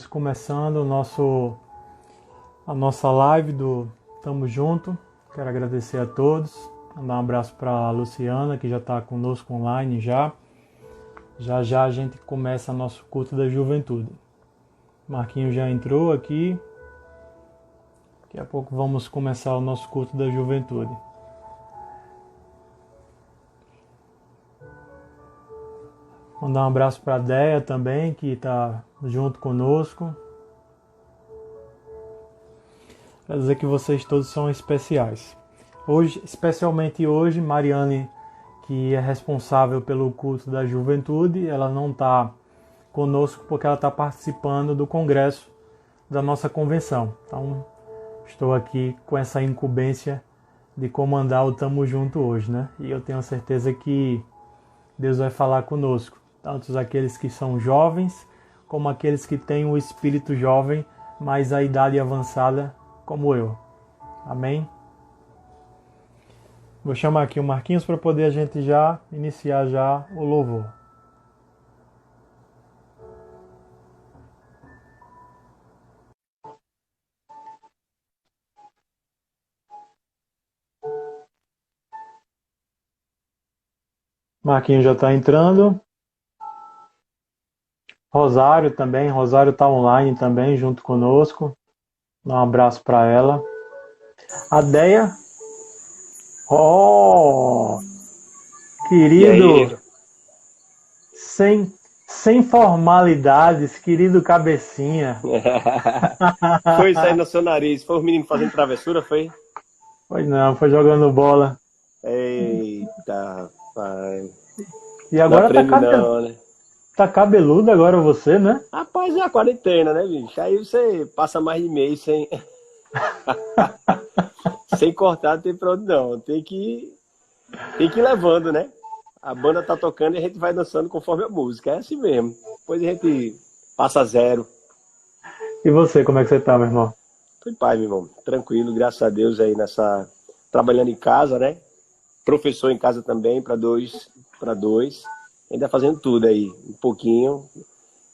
começando a nossa live do Tamo Junto. Quero agradecer a todos, mandar um abraço para a Luciana, que já está conosco online já. Já já a gente começa nosso culto da juventude. Marquinhos já entrou aqui. Daqui a pouco vamos começar o nosso culto da juventude. Mandar um abraço para a Deia também, que está junto conosco. Quero dizer que vocês todos são especiais. Hoje, especialmente hoje, Mariane, que é responsável pelo culto da juventude, ela não está conosco porque ela está participando do congresso da nossa convenção. Então, estou aqui com essa incumbência de comandar o Tamo Junto hoje, né? E eu tenho certeza que Deus vai falar conosco. Tanto aqueles que são jovens, como aqueles que têm o espírito jovem, mas a idade avançada, como eu. Amém? Vou chamar aqui o Marquinhos para poder a gente já iniciar já o louvor. Marquinhos já está entrando. Rosário também, Rosário está online também, junto conosco. Dá um abraço para ela. A Deia. Oh! Querido, sem formalidades, querido cabecinha. Foi sair no seu nariz, foi o menino fazendo travessura, foi? Pois não, foi jogando bola. Eita, pai. E agora não, né? Tá cabeludo agora você, né? Rapaz, é a quarentena, né, bicho? Aí você passa mais de mês sem... sem cortar, não tem pra onde não. Tem que ir levando, né? A banda tá tocando e a gente vai dançando conforme a música. É assim mesmo. Depois a gente passa zero. E você, como é que você tá, meu irmão? Fui pai, meu irmão. Tranquilo, graças a Deus aí trabalhando em casa, né? Professor em casa também, para dois. Ainda fazendo tudo aí, um pouquinho,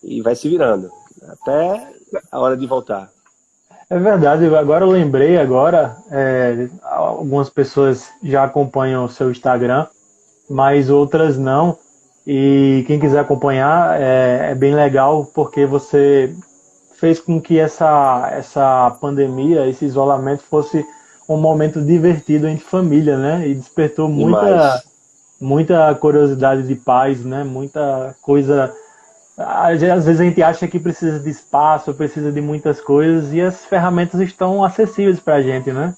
e vai se virando, até a hora de voltar. É verdade, agora eu lembrei, algumas pessoas já acompanham o seu Instagram, mas outras não, e quem quiser acompanhar é bem legal, porque você fez com que essa pandemia, esse isolamento fosse um momento divertido entre família, né? E despertou muita curiosidade de pais, né? Muita coisa. Às vezes a gente acha que precisa de espaço, precisa de muitas coisas e as ferramentas estão acessíveis para a gente, né?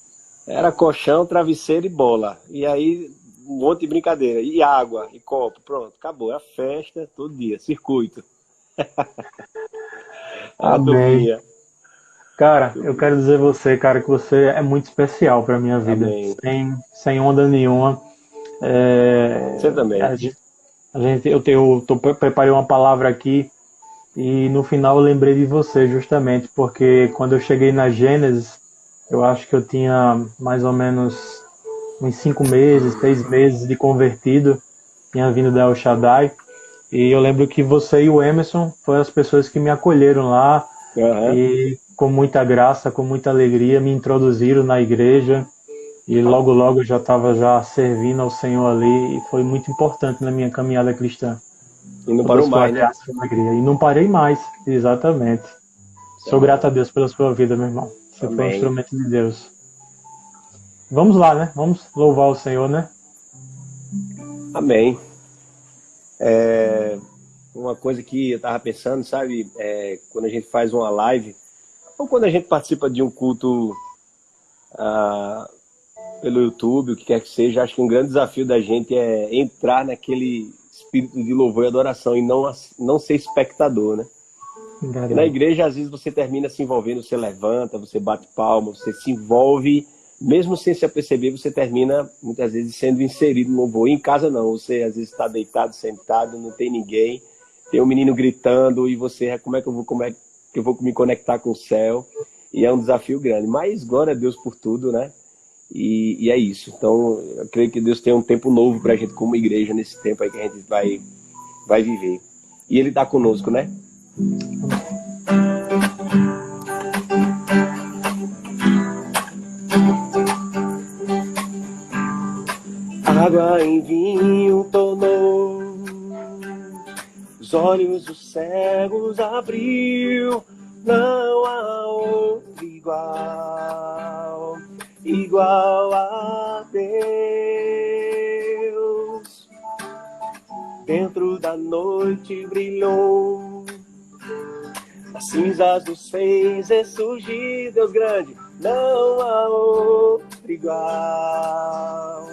Era colchão, travesseiro e bola. E aí um monte de brincadeira. E água, e copo. Pronto, acabou. É festa todo dia, circuito. Amém. Cara, eu quero dizer a você, cara, que você é muito especial para minha vida. Sem onda nenhuma. Você também. Preparei uma palavra aqui e no final eu lembrei de você justamente porque quando eu cheguei na Gênesis, eu acho que eu tinha mais ou menos uns 5 meses, 6 meses de convertido, tinha vindo da El Shaddai, e eu lembro que você e o Emerson foram as pessoas que me acolheram lá e com muita graça, com muita alegria, me introduziram na igreja. E logo eu já estava servindo ao Senhor ali e foi muito importante na minha caminhada cristã. E não parou mais, né? E não parei mais, exatamente. Sou grato a Deus pela sua vida, meu irmão. Você foi um instrumento de Deus. Vamos lá, né? Vamos louvar o Senhor, né? Amém. Uma coisa que eu estava pensando, sabe? Quando a gente faz uma live, ou quando a gente participa de um culto... pelo YouTube, o que quer que seja, acho que um grande desafio da gente é entrar naquele espírito de louvor e adoração e não ser espectador, né? E na igreja, às vezes, você termina se envolvendo, você levanta, você bate palma, você se envolve, mesmo sem se aperceber, você termina, muitas vezes, sendo inserido no louvor. E em casa, não. Você, às vezes, está deitado, sentado, não tem ninguém, tem um menino gritando e você, como é que eu vou me conectar com o céu? E é um desafio grande. Mas, glória a Deus por tudo, né? E é isso. Então, eu creio que Deus tem um tempo novo para a gente como igreja, nesse tempo aí que a gente vai viver. E Ele está conosco, né? os olhos dos cegos abriu. Não há outro igual, igual a Deus. Dentro da noite brilhou, das cinzas nos fez ressurgir. Deus grande, não há outro igual,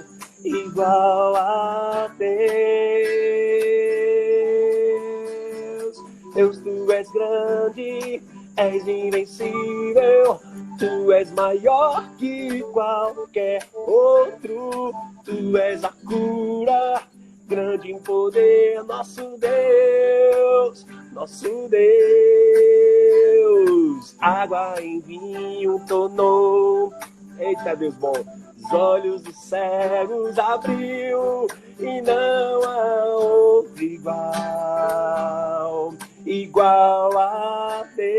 igual a Deus. Deus, tu és grande, és invencível, tu és maior que qualquer outro, tu és a cura, grande em poder, nosso Deus, nosso Deus. Água em vinho tornou, eita Deus bom, os olhos dos cegos abriu, e não há outro igual, igual a Deus.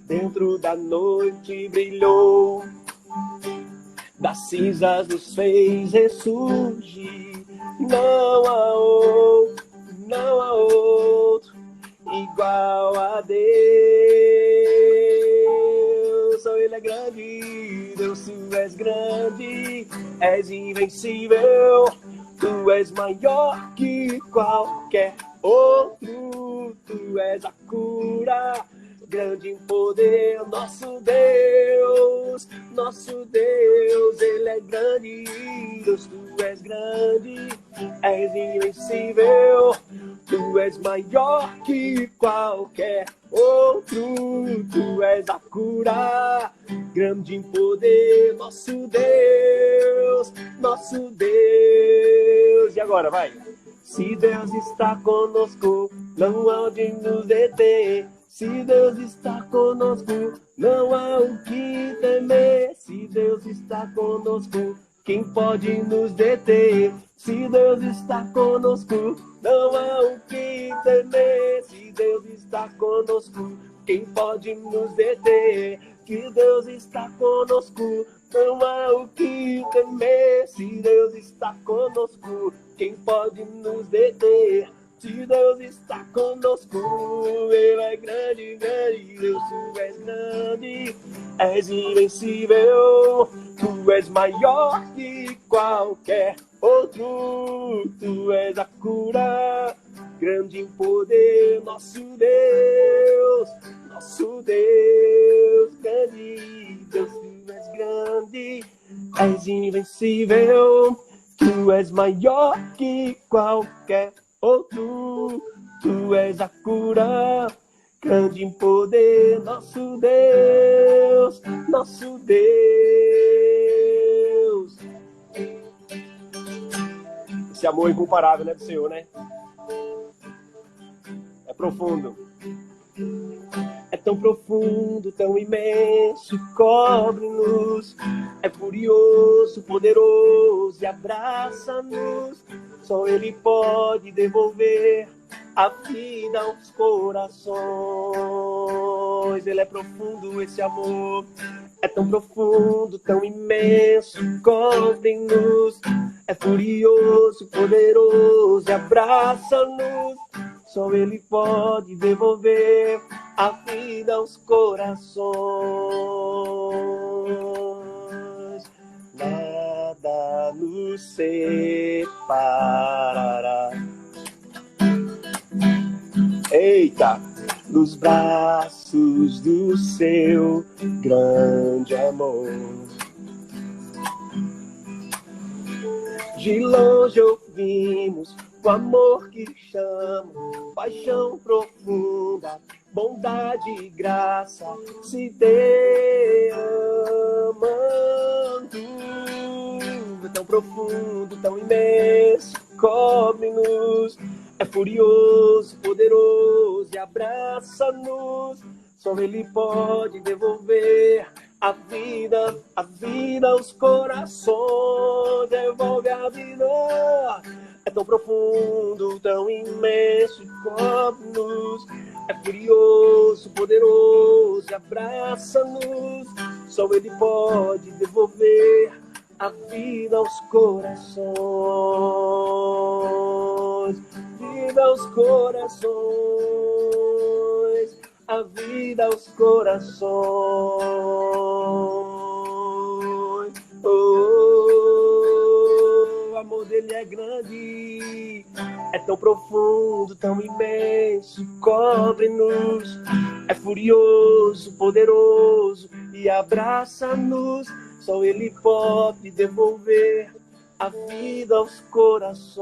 Dentro da noite brilhou, das cinzas nos fez ressurgir. Não há outro, não há outro igual a Deus. Só Ele é grande, Deus, tu és grande, és invencível, tu és maior que qualquer outro, tu és a cura, grande em poder, nosso Deus, Ele é grande, Deus, tu és grande, és invencível, tu és maior que qualquer outro, tu és a cura, grande em poder, nosso Deus, e agora vai. Se Deus está conosco, não há onde nos deter. Se Deus está conosco, não há o que temer. Se Deus está conosco, quem pode nos deter? Se Deus está conosco, não há o que temer. Se Deus está conosco, quem pode nos deter? Se Deus está conosco, não há o que temer. Se Deus está conosco, quem pode nos deter? Se Deus está conosco, Ele é grande, grande, Deus, tu és grande, és invencível, tu és maior que qualquer outro, tu és a cura, grande em poder, nosso Deus, grande, Deus, tu és grande, és invencível, tu és maior que qualquer outro, tu és a cura, grande em poder, nosso Deus, Esse amor incomparável, né, do Senhor, né? É profundo. É tão profundo, tão imenso, cobre-nos. É furioso, poderoso e abraça-nos. Só Ele pode devolver a vida aos corações. Ele é profundo, esse amor. É tão profundo, tão imenso, cobre-nos. É furioso, poderoso e abraça-nos. Só Ele pode devolver a vida aos corações. Nada nos separará. Eita! Nos braços do seu grande amor. De longe ouvimos o amor que chama, paixão profunda, bondade e graça, se derramando. É tão profundo, tão imenso, cobre-nos. É furioso, poderoso e abraça-nos. Só Ele pode devolver a vida aos corações. Devolve a vida. É tão profundo, tão imenso, cobre-nos. É furioso, poderoso e abraça-nos. Só Ele pode devolver a vida aos corações. vida aos corações, a vida aos corações. O amor dele é grande, é tão profundo, tão imenso, cobre-nos, é furioso, poderoso e abraça-nos. Só ele pode devolver a vida aos corações.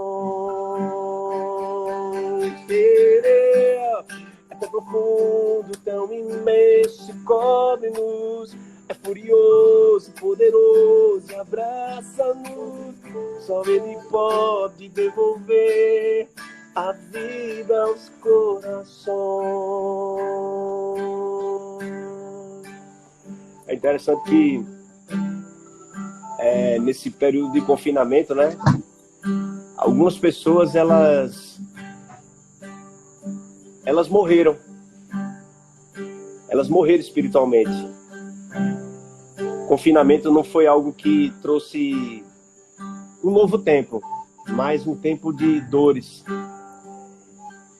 É tão profundo, tão imenso, cobre-nos, é furioso, poderoso, abraça-nos. Só ele pode devolver a vida aos corações. É interessante que nesse período de confinamento, né, algumas pessoas elas morreram. Elas morreram espiritualmente. O confinamento não foi algo que trouxe um novo tempo, mas um tempo de dores.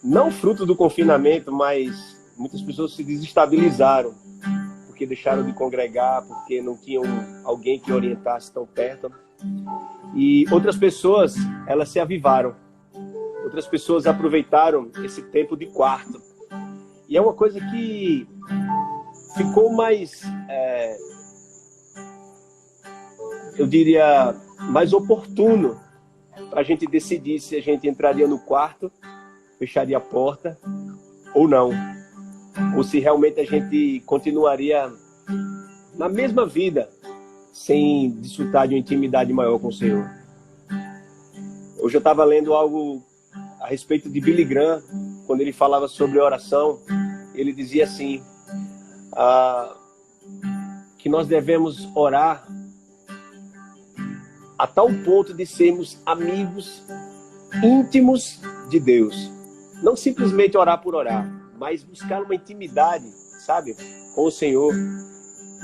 Não fruto do confinamento, mas muitas pessoas se desestabilizaram, porque deixaram de congregar, porque não tinham alguém que orientasse tão perto. E outras pessoas, elas se avivaram. Outras pessoas aproveitaram esse tempo de quarto. E é uma coisa que ficou mais, eu diria, mais oportuno para a gente decidir se a gente entraria no quarto, fecharia a porta ou não. Ou se realmente a gente continuaria na mesma vida, sem desfrutar de uma intimidade maior com o Senhor. Hoje eu estava lendo algo a respeito de Billy Graham, quando ele falava sobre oração. Ele dizia assim, que nós devemos orar a tal ponto de sermos amigos íntimos de Deus. Não simplesmente orar por orar, mas buscar uma intimidade, sabe, com o Senhor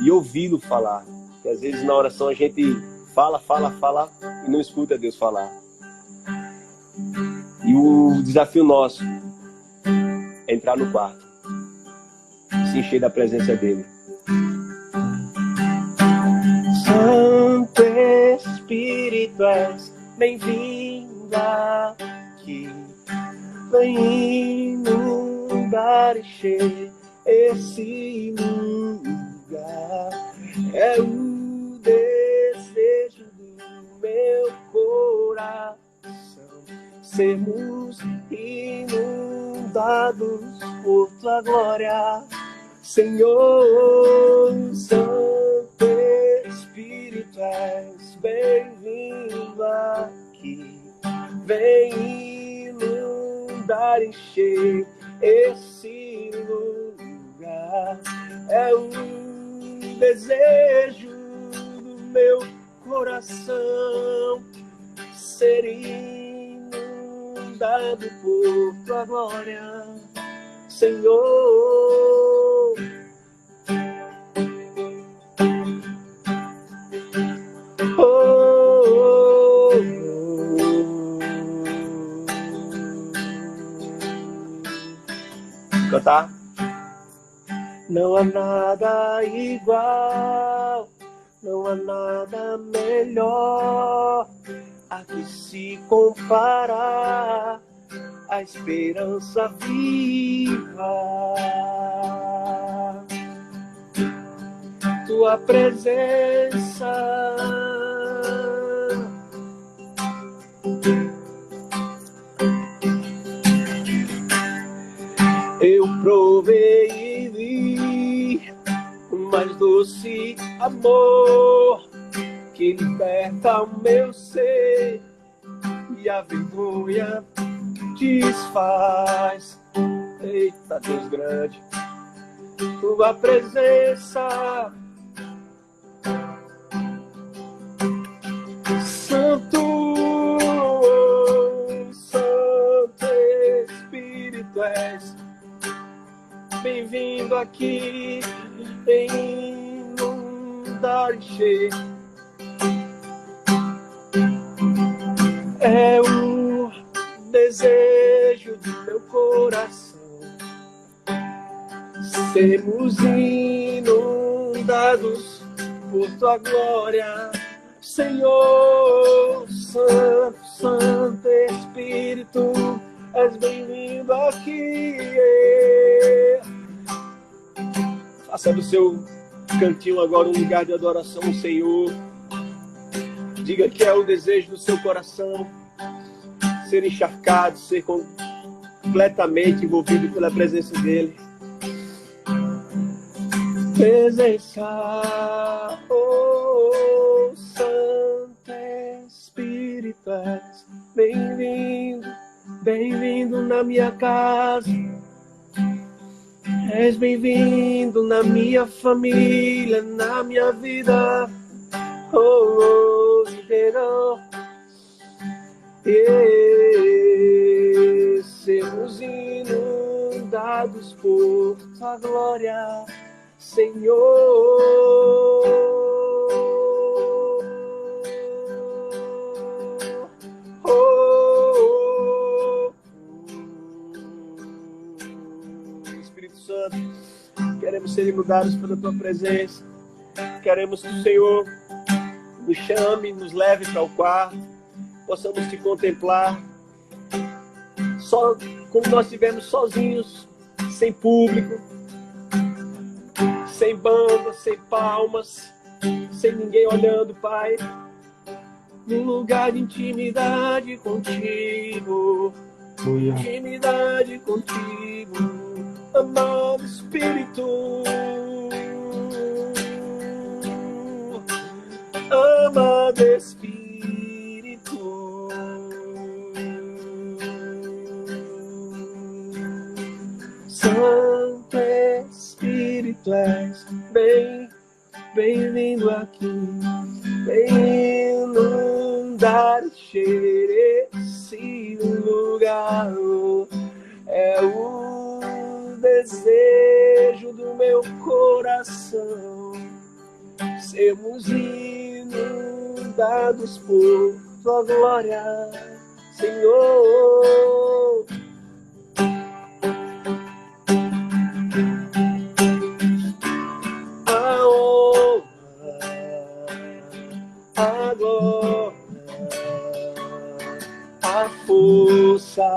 e ouvi-lo falar. Porque às vezes na oração a gente fala e não escuta Deus falar. E o desafio nosso é entrar no quarto, se encher da presença dele. Santo Espírito, és bem-vindo aqui. Vem inundar e encher esse lugar. É o desejo do meu coração, sermos inundados por tua glória, Senhor. Santo Espírito, és bem-vindo aqui. Vem inundar e encher esse lugar. É o desejo do meu coração, ser inundado por tua glória, Senhor. Cantar. Não há nada igual, não há nada melhor a que se comparar, a esperança viva. Tua presença eu provei e vi o mais doce amor que liberta o meu ser e a vergonha desfaz. Eita, Deus grande, tua presença, Santo, Santo Espírito, és bem-vindo aqui, inundar e encher. É o desejo coração, sermos inundados por tua glória, Senhor. Santo, Santo Espírito, és bem-vindo aqui. Faça do seu cantinho agora um lugar de adoração ao Senhor. Diga que é o desejo do seu coração ser encharcado, ser completamente envolvido pela presença dele. Presença, oh Santo Espírito, és bem-vindo, bem-vindo na minha casa. És bem-vindo na minha família, na minha vida. Oh, verão. Sermos inundados por tua glória, Senhor. Espírito Santo, queremos ser inundados pela tua presença. Queremos que o Senhor nos chame, nos leve para o quarto, possamos te contemplar, só como nós estivemos sozinhos, sem público, sem banda, sem palmas, sem ninguém olhando, Pai, num lugar de intimidade contigo, intimidade contigo, amado Espírito, amado Espírito. Santo Espírito, és bem-vindo aqui, vem inundar, encher esse lugar. É o desejo do meu coração, sermos inundados por tua glória, Senhor. A glória, a força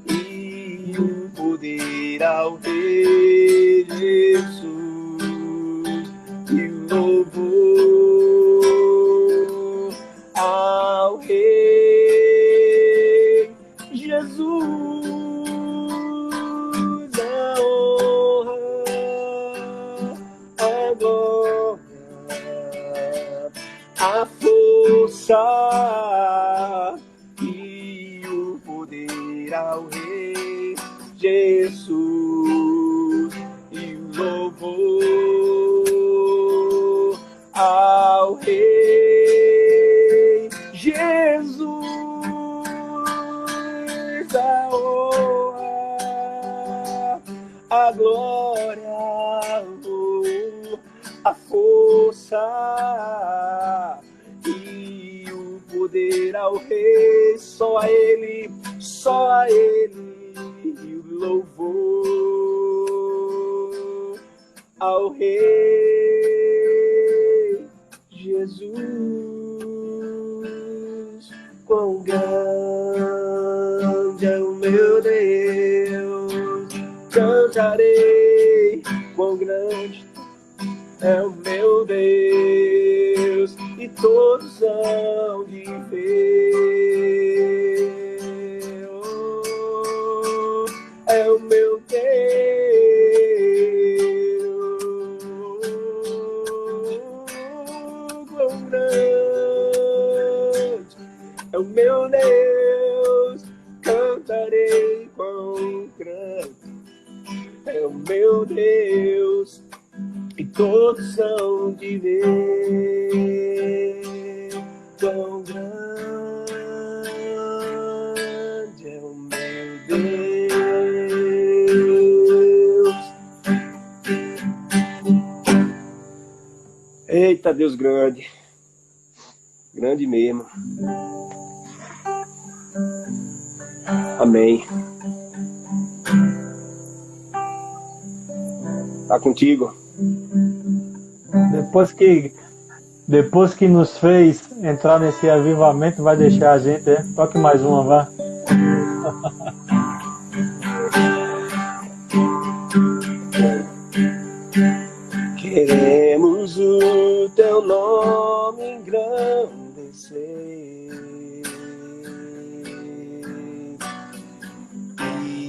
e o poder ao Rei Jesus, e o louvor ao Rei Jesus, a honra, a glória, a força e o poder ao Rei Jesus, e o louvor ao Rei Jesus, a honra, a glória, a força e o poder ao Rei, só a Ele, e o louvor ao Rei Jesus. Quão grande é o meu Deus, cantarei, quão grande é o meu Deus, e todos hão de ver. Oh, é o meu Deus, quão grande é o meu Deus, cantarei, quão grande é o meu Deus, e todos hão de ver. Quão grande é o meu Deus. Eita, Deus grande. Grande mesmo. Amém. Tá contigo. Depois que nos fez entrar nesse avivamento, vai deixar a gente, né? Toque mais uma, vá. Queremos o teu nome engrandecer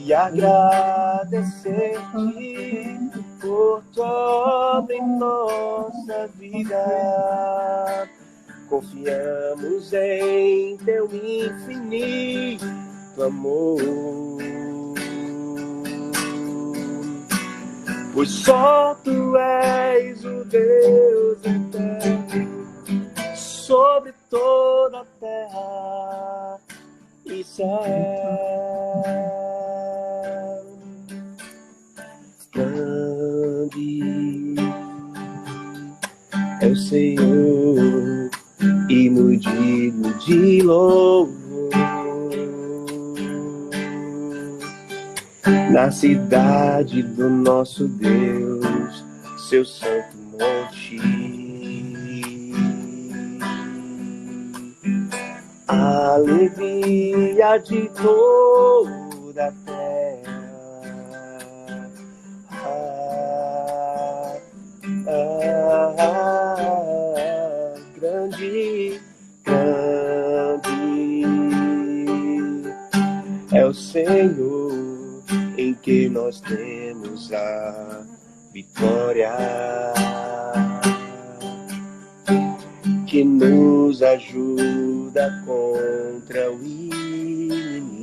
e agradecer-te por toda em nossa vida. Confiamos em teu infinito amor, pois só tu és o Deus eterno sobre toda a terra e céu. Grande é o Senhor e muito digno de louvor. Na cidade do nosso Deus, seu santo monte, a alegria de toda a terra. Grande, grande é o Senhor em que nós temos a vitória, que nos ajuda contra o inimigo.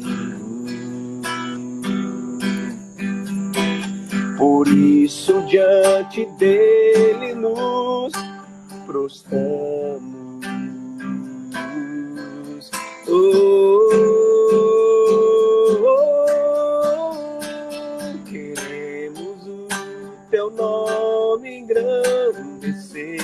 Por isso diante dele nos prostramos. Queremos o teu nome engrandecer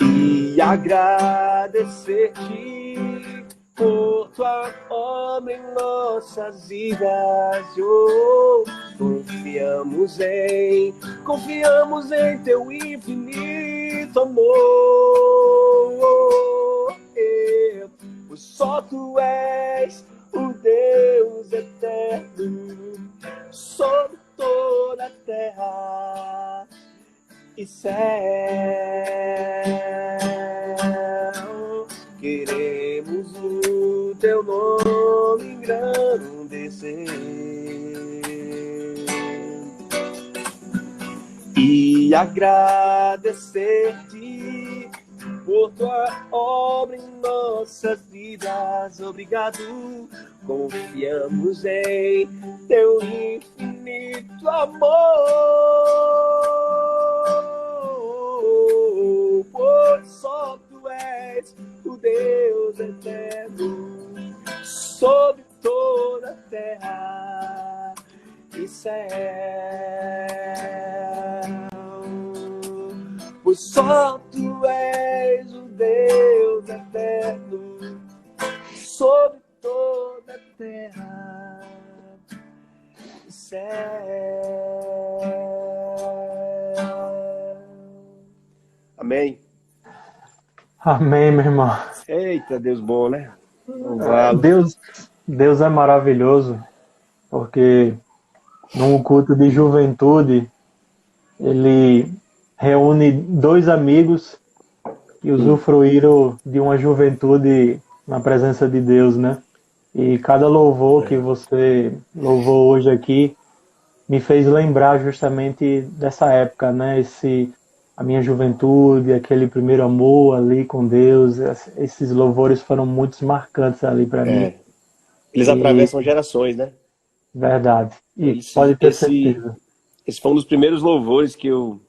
e agradecer-te por tua obra em nossas vidas. Confiamos em teu infinito amor, pois só tu és o Deus eterno sobre toda a terra e céu. Queremos o teu nome engrandecer e agradecer-te por tua obra em nossas vidas. Obrigado, confiamos em teu infinito amor, pois só tu és o Deus eterno sobre toda a terra e céu, pois só tu és o Deus eterno sobre toda a terra e céu. Amém. Amém, meu irmão. Eita, Deus bom, né? Deus é maravilhoso, porque num culto de juventude, ele reúne dois amigos que usufruíram de uma juventude na presença de Deus, né? E cada louvor que você louvou hoje aqui me fez lembrar justamente dessa época, né? A minha juventude, aquele primeiro amor ali com Deus, esses louvores foram muito marcantes ali para mim. Eles atravessam gerações, né? Verdade. E pode ter certeza. Esse foi um dos primeiros louvores que eu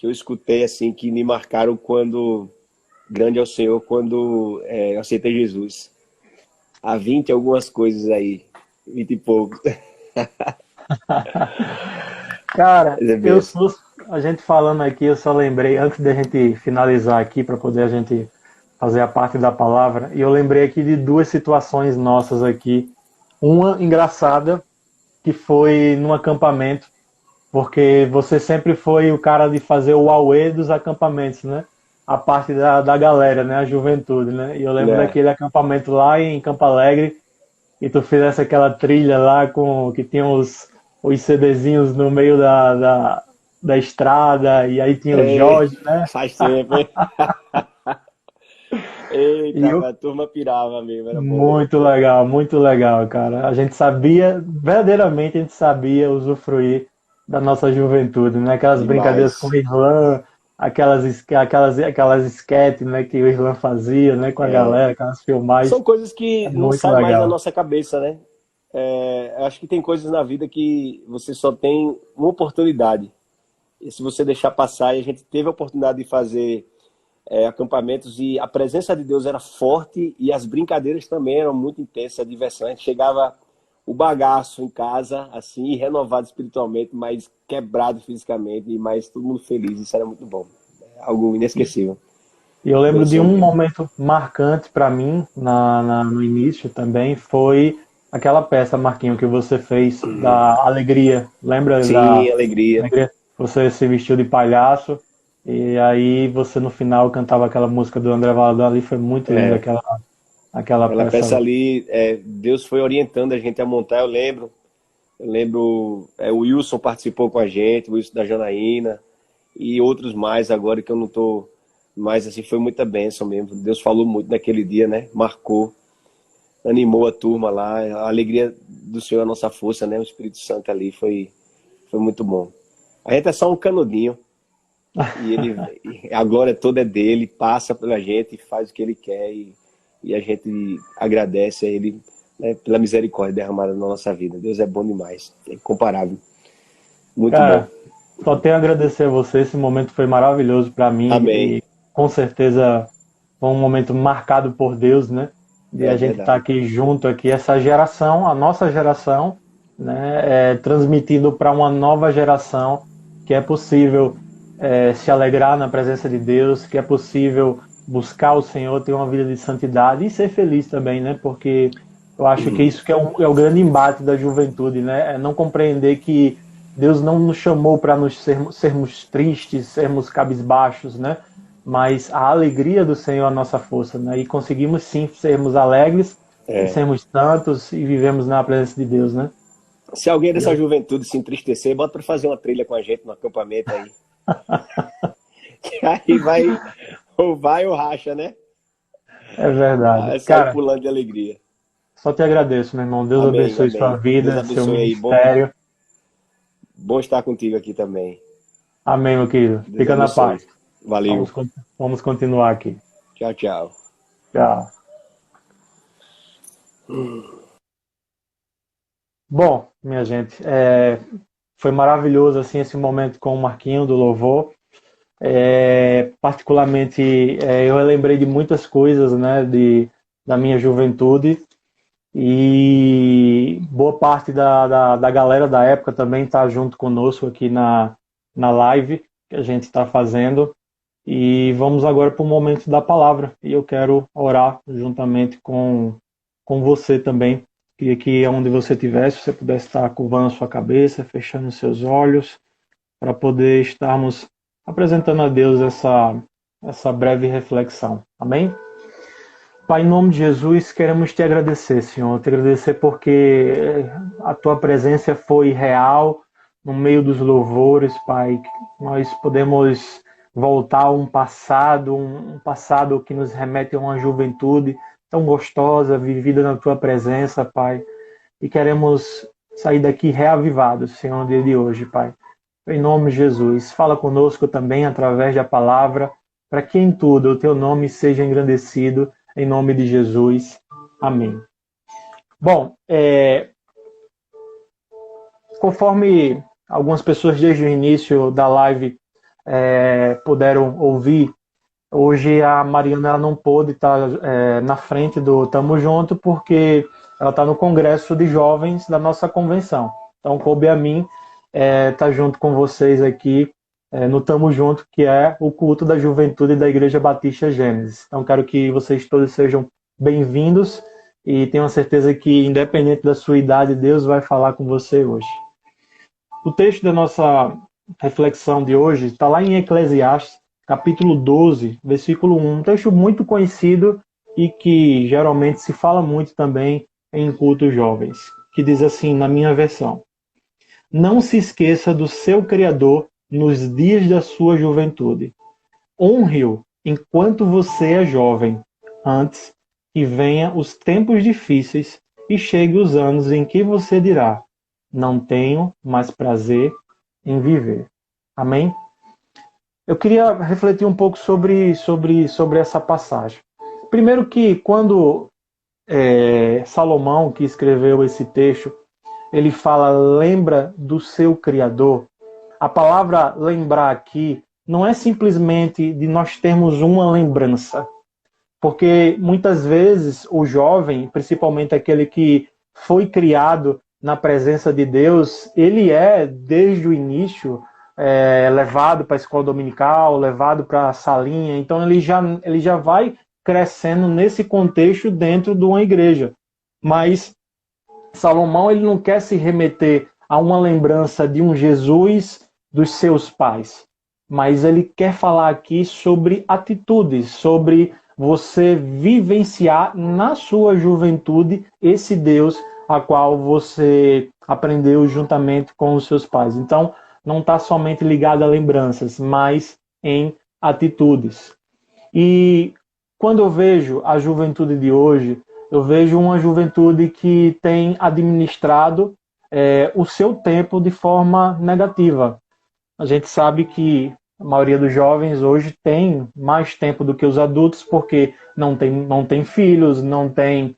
escutei, assim, que me marcaram quando... Grande é o Senhor, quando eu aceitei Jesus. Há 20 e algumas coisas aí. 20 e poucos. Cara, a gente falando aqui, eu só lembrei, antes da gente finalizar aqui, para poder a gente fazer a parte da palavra, e eu lembrei aqui de duas situações nossas aqui. Uma engraçada, que foi num acampamento, porque você sempre foi o cara de fazer o auê dos acampamentos, né? A parte da galera, né? A juventude, né? E eu lembro É. daquele acampamento lá em Campo Alegre, e tu fizesse aquela trilha lá com que tinha os CDzinhos no meio da estrada, e aí tinha o Ei, Jorge, né? faz tempo, hein? E Eita, eu, a turma pirava mesmo, era bom. muito legal, cara. A gente sabia, verdadeiramente a gente sabia usufruir da nossa juventude, né? Aquelas brincadeiras com o Demais. Irlan, aquelas sketches, né, que o Irlan fazia, né, com a É. galera, aquelas São filmagens. coisas É que não muito saem mais da legal. nossa cabeça, né? Eu acho que tem coisas na vida que você só tem uma oportunidade. E se você deixar passar, e a gente teve a oportunidade de fazer acampamentos e a presença de Deus era forte e as brincadeiras também eram muito intensas, a diversão. A gente chegava o bagaço em casa, assim, renovado espiritualmente, mas quebrado fisicamente, mas todo mundo feliz. Isso era muito bom. É algo inesquecível. E eu lembro de Abençoe um mesmo. momento marcante para mim no início também, foi aquela peça, Marquinho, que você fez da Alegria. Lembra da Sim, alegria. Alegria? Você se vestiu de palhaço e aí você no final cantava aquela música do André Valadão ali, foi muito linda É, aquela aquela peça peça ali. ali, Deus foi orientando a gente a montar, eu lembro, o Wilson participou com a gente, o Wilson da Janaína, e outros mais agora que eu não tô mais, assim, foi muita bênção mesmo. Deus falou muito naquele dia, né? Marcou, animou a turma lá, a alegria do Senhor, é a nossa força, né? O Espírito Santo ali foi muito bom. A gente é só um canudinho, e a glória toda é dele, passa pela gente, faz o que ele quer, e a gente agradece a ele, né, pela misericórdia derramada na nossa vida. Deus é bom demais, é incomparável. Muito bom. Cara, só tenho a agradecer a você, esse momento foi maravilhoso para mim Amém. e com certeza foi um momento marcado por Deus, né? De É a gente estar verdade. aqui junto aqui, essa geração, a nossa geração, né? Transmitindo para uma nova geração que é possível se alegrar na presença de Deus, que é possível buscar o Senhor, ter uma vida de santidade e ser feliz também, né? Porque eu acho que isso que é o grande embate da juventude, né? É não compreender que Deus não nos chamou para sermos tristes, sermos cabisbaixos, né? Mas a alegria do Senhor é a nossa força, né? E conseguimos sim sermos alegres e É. sermos santos e vivemos na presença de Deus, né? Se alguém E dessa juventude se entristecer, bota para fazer uma trilha com a gente no acampamento aí. Que aí ou racha, né? é verdade. Vai sair Cara, pulando de alegria. só te agradeço, meu irmão. Deus Amém, abençoe sua amém. Deus vida, seu abençoe aí. Bom, ministério. bom estar contigo aqui também. Amém, meu querido. Deus Fica na abençoe. paz. Valeu. Vamos continuar aqui. Tchau, tchau. Tchau. Bom, minha gente, foi maravilhoso assim esse momento com o Marquinho do Louvor. Particularmente, eu lembrei de muitas coisas, né, da minha juventude e boa parte da galera da época também está junto conosco aqui na live que a gente está fazendo. E vamos agora para o momento da palavra. E eu quero orar juntamente com você também. Queria que onde você estivesse, você pudesse estar curvando a sua cabeça, fechando os seus olhos, para poder estarmos apresentando a Deus essa breve reflexão. Amém? Pai, em nome de Jesus, queremos te agradecer, Senhor. Te agradecer porque a tua presença foi real no meio dos louvores, Pai. Nós podemos voltar a um passado que nos remete a uma juventude tão gostosa, vivida na tua presença, Pai. E queremos sair daqui reavivados, Senhor, no dia de hoje, Pai. Em nome de Jesus, fala conosco também através da palavra, para que em tudo o teu nome seja engrandecido, em nome de Jesus. Amém. Bom, conforme algumas pessoas desde o início da live puderam ouvir, hoje a Mariana ela não pôde estar na frente do Tamo Junto, porque ela está no congresso de jovens da nossa convenção. Então, coube a mim estar junto com vocês aqui no Tamo Junto, que é o culto da juventude da Igreja Batista Gênesis. Então, quero que vocês todos sejam bem-vindos e tenho a certeza que, independente da sua idade, Deus vai falar com você hoje. O texto da nossa reflexão de hoje está lá em Eclesiastes, capítulo 12, versículo 1, um texto muito conhecido e que geralmente se fala muito também em cultos jovens, que diz assim, na minha versão: não se esqueça do seu Criador nos dias da sua juventude. Honre-o enquanto você é jovem, antes que venha os tempos difíceis e chegue os anos em que você dirá: não tenho mais prazer em viver. Amém? Eu queria refletir um pouco sobre essa passagem. Primeiro que quando Salomão, que escreveu esse texto, ele fala, lembra do seu Criador. A palavra lembrar aqui não é simplesmente de nós termos uma lembrança. Porque muitas vezes o jovem, principalmente aquele que foi criado na presença de Deus, ele é, desde o início, levado para a escola dominical, levado para a salinha. Então ele já vai crescendo nesse contexto dentro de uma igreja. Mas Salomão ele não quer se remeter a uma lembrança de um Jesus dos seus pais, mas ele quer falar aqui sobre atitudes, sobre você vivenciar na sua juventude esse Deus a qual você aprendeu juntamente com os seus pais. Então, não está somente ligado a lembranças, mas em atitudes. E quando eu vejo a juventude de hoje, eu vejo uma juventude que tem administrado o seu tempo de forma negativa. A gente sabe que a maioria dos jovens hoje tem mais tempo do que os adultos porque não tem filhos, não tem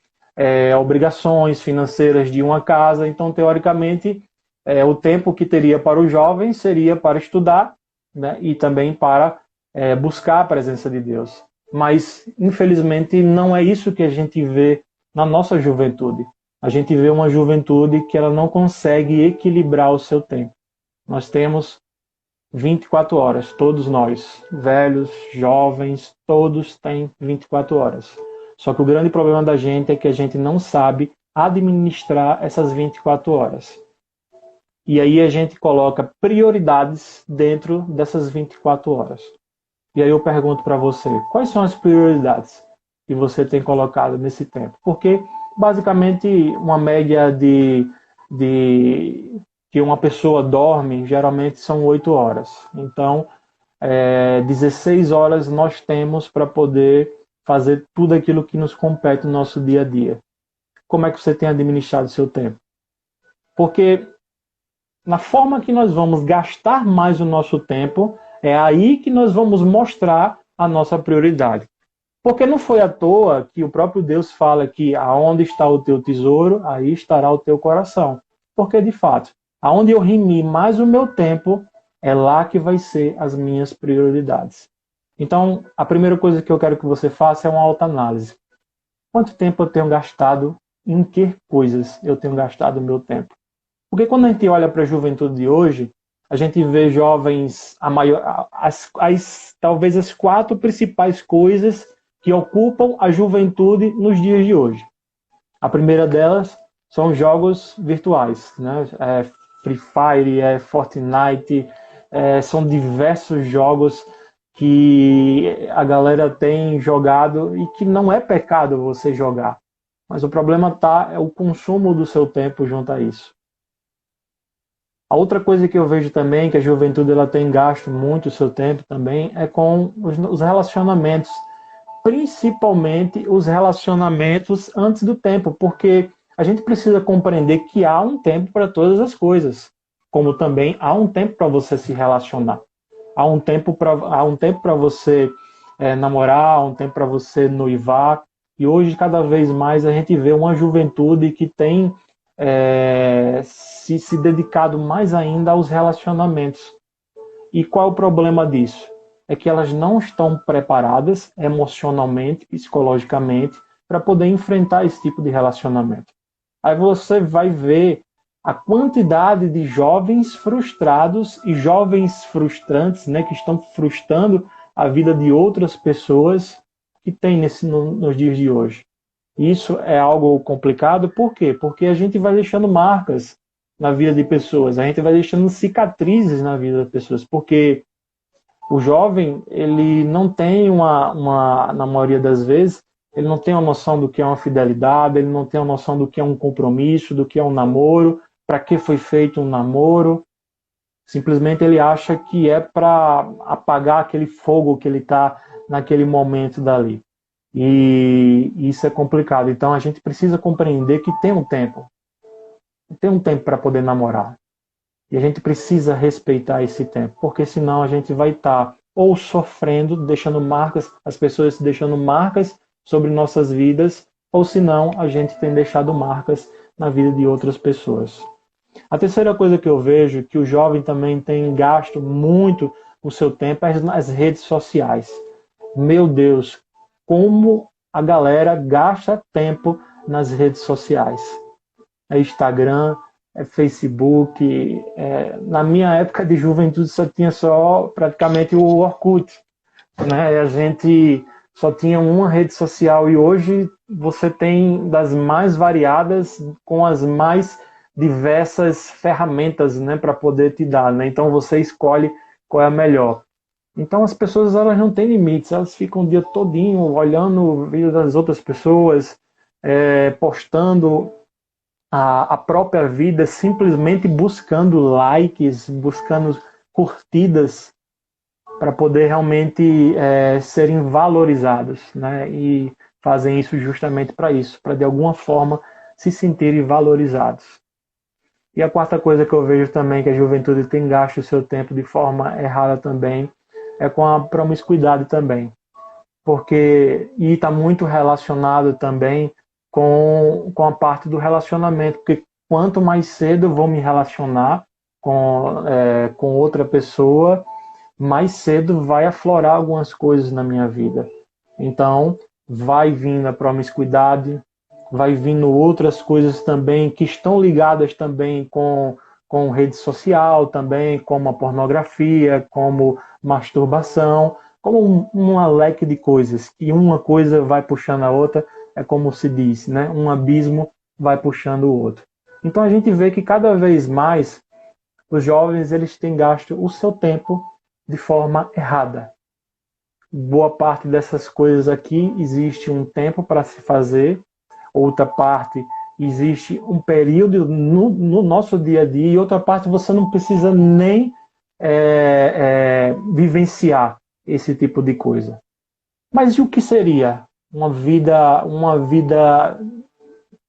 obrigações financeiras de uma casa. Então, teoricamente, o tempo que teria para os jovens seria para estudar, né, e também para buscar a presença de Deus. Mas, infelizmente, não é isso que a gente vê na nossa juventude. A gente vê uma juventude que ela não consegue equilibrar o seu tempo. Nós temos 24 horas, todos nós, velhos, jovens, todos têm 24 horas. Só que o grande problema da gente é que a gente não sabe administrar essas 24 horas. E aí a gente coloca prioridades dentro dessas 24 horas. E aí eu pergunto para você, quais são as prioridades que você tem colocado nesse tempo? Porque, basicamente, uma média de que uma pessoa dorme, geralmente são 8 horas. Então, 16 horas nós temos para poder fazer tudo aquilo que nos compete no nosso dia a dia. Como é que você tem administrado o seu tempo? Porque na forma que nós vamos gastar mais o nosso tempo, é aí que nós vamos mostrar a nossa prioridade. Porque não foi à toa que o próprio Deus fala que aonde está o teu tesouro, aí estará o teu coração. Porque, de fato, aonde eu remir mais o meu tempo, é lá que vai ser as minhas prioridades. Então, a primeira coisa que eu quero que você faça é uma autoanálise. Quanto tempo eu tenho gastado, em que coisas eu tenho gastado o meu tempo? Porque quando a gente olha para a juventude de hoje, a gente vê jovens, talvez as 4 principais coisas que ocupam a juventude nos dias de hoje. A primeira delas são jogos virtuais, né? Free Fire, Fortnite, são diversos jogos que a galera tem jogado e que não é pecado você jogar. Mas o problema é o consumo do seu tempo junto a isso. A outra coisa que eu vejo também, que a juventude ela tem gasto muito o seu tempo também, é com os relacionamentos. Principalmente os relacionamentos antes do tempo, porque a gente precisa compreender que há um tempo para todas as coisas, como também há um tempo para você se relacionar. Há um tempo para você namorar, há um tempo para você noivar. E hoje, cada vez mais, a gente vê uma juventude que tem se dedicado mais ainda aos relacionamentos. E qual é o problema disso? É que elas não estão preparadas emocionalmente, psicologicamente, para poder enfrentar esse tipo de relacionamento. Aí você vai ver a quantidade de jovens frustrados e jovens frustrantes, né, que estão frustrando a vida de outras pessoas que tem nos dias de hoje. Isso é algo complicado, por quê? Porque a gente vai deixando marcas na vida de pessoas, a gente vai deixando cicatrizes na vida das pessoas, porque o jovem, ele não tem na maioria das vezes, ele não tem uma noção do que é uma fidelidade, ele não tem uma noção do que é um compromisso, do que é um namoro, para que foi feito um namoro. Simplesmente ele acha que é para apagar aquele fogo que ele está naquele momento dali. E isso é complicado. Então a gente precisa compreender que tem um tempo. Tem um tempo para poder namorar. E a gente precisa respeitar esse tempo, porque senão a gente vai estar ou sofrendo, deixando marcas, as pessoas deixando marcas sobre nossas vidas, ou senão a gente tem deixado marcas na vida de outras pessoas. A terceira coisa que eu vejo, que o jovem também tem gasto muito o seu tempo, é nas redes sociais. Meu Deus, como a galera gasta tempo nas redes sociais. É Instagram, é Facebook. Na minha época de juventude só tinha praticamente o Orkut. Né? A gente só tinha uma rede social e hoje você tem das mais variadas com as mais diversas ferramentas, né, para poder te dar, né? Então você escolhe qual é a melhor. Então as pessoas, elas não têm limites, elas ficam o dia todinho olhando o vídeo das outras pessoas, postando a própria vida, simplesmente buscando likes, buscando curtidas para poder realmente serem valorizados, né? E fazem isso justamente para isso, para de alguma forma se sentirem valorizados. E a quarta coisa que eu vejo também que a juventude tem gasto o seu tempo de forma errada também é com a promiscuidade também. E está muito relacionado também com a parte do relacionamento, porque quanto mais cedo eu vou me relacionar com outra pessoa, mais cedo vai aflorar algumas coisas na minha vida. Então, vai vindo a promiscuidade, vai vindo outras coisas também que estão ligadas também com rede social também, como a pornografia, como masturbação, como um leque de coisas. E uma coisa vai puxando a outra, é como se diz, né? Um abismo vai puxando o outro. Então a gente vê que cada vez mais os jovens, eles têm gasto o seu tempo de forma errada. Boa parte dessas coisas aqui existe um tempo para se fazer, outra parte existe um período no nosso dia a dia, e outra parte você não precisa nem vivenciar esse tipo de coisa. Mas e o que seria uma vida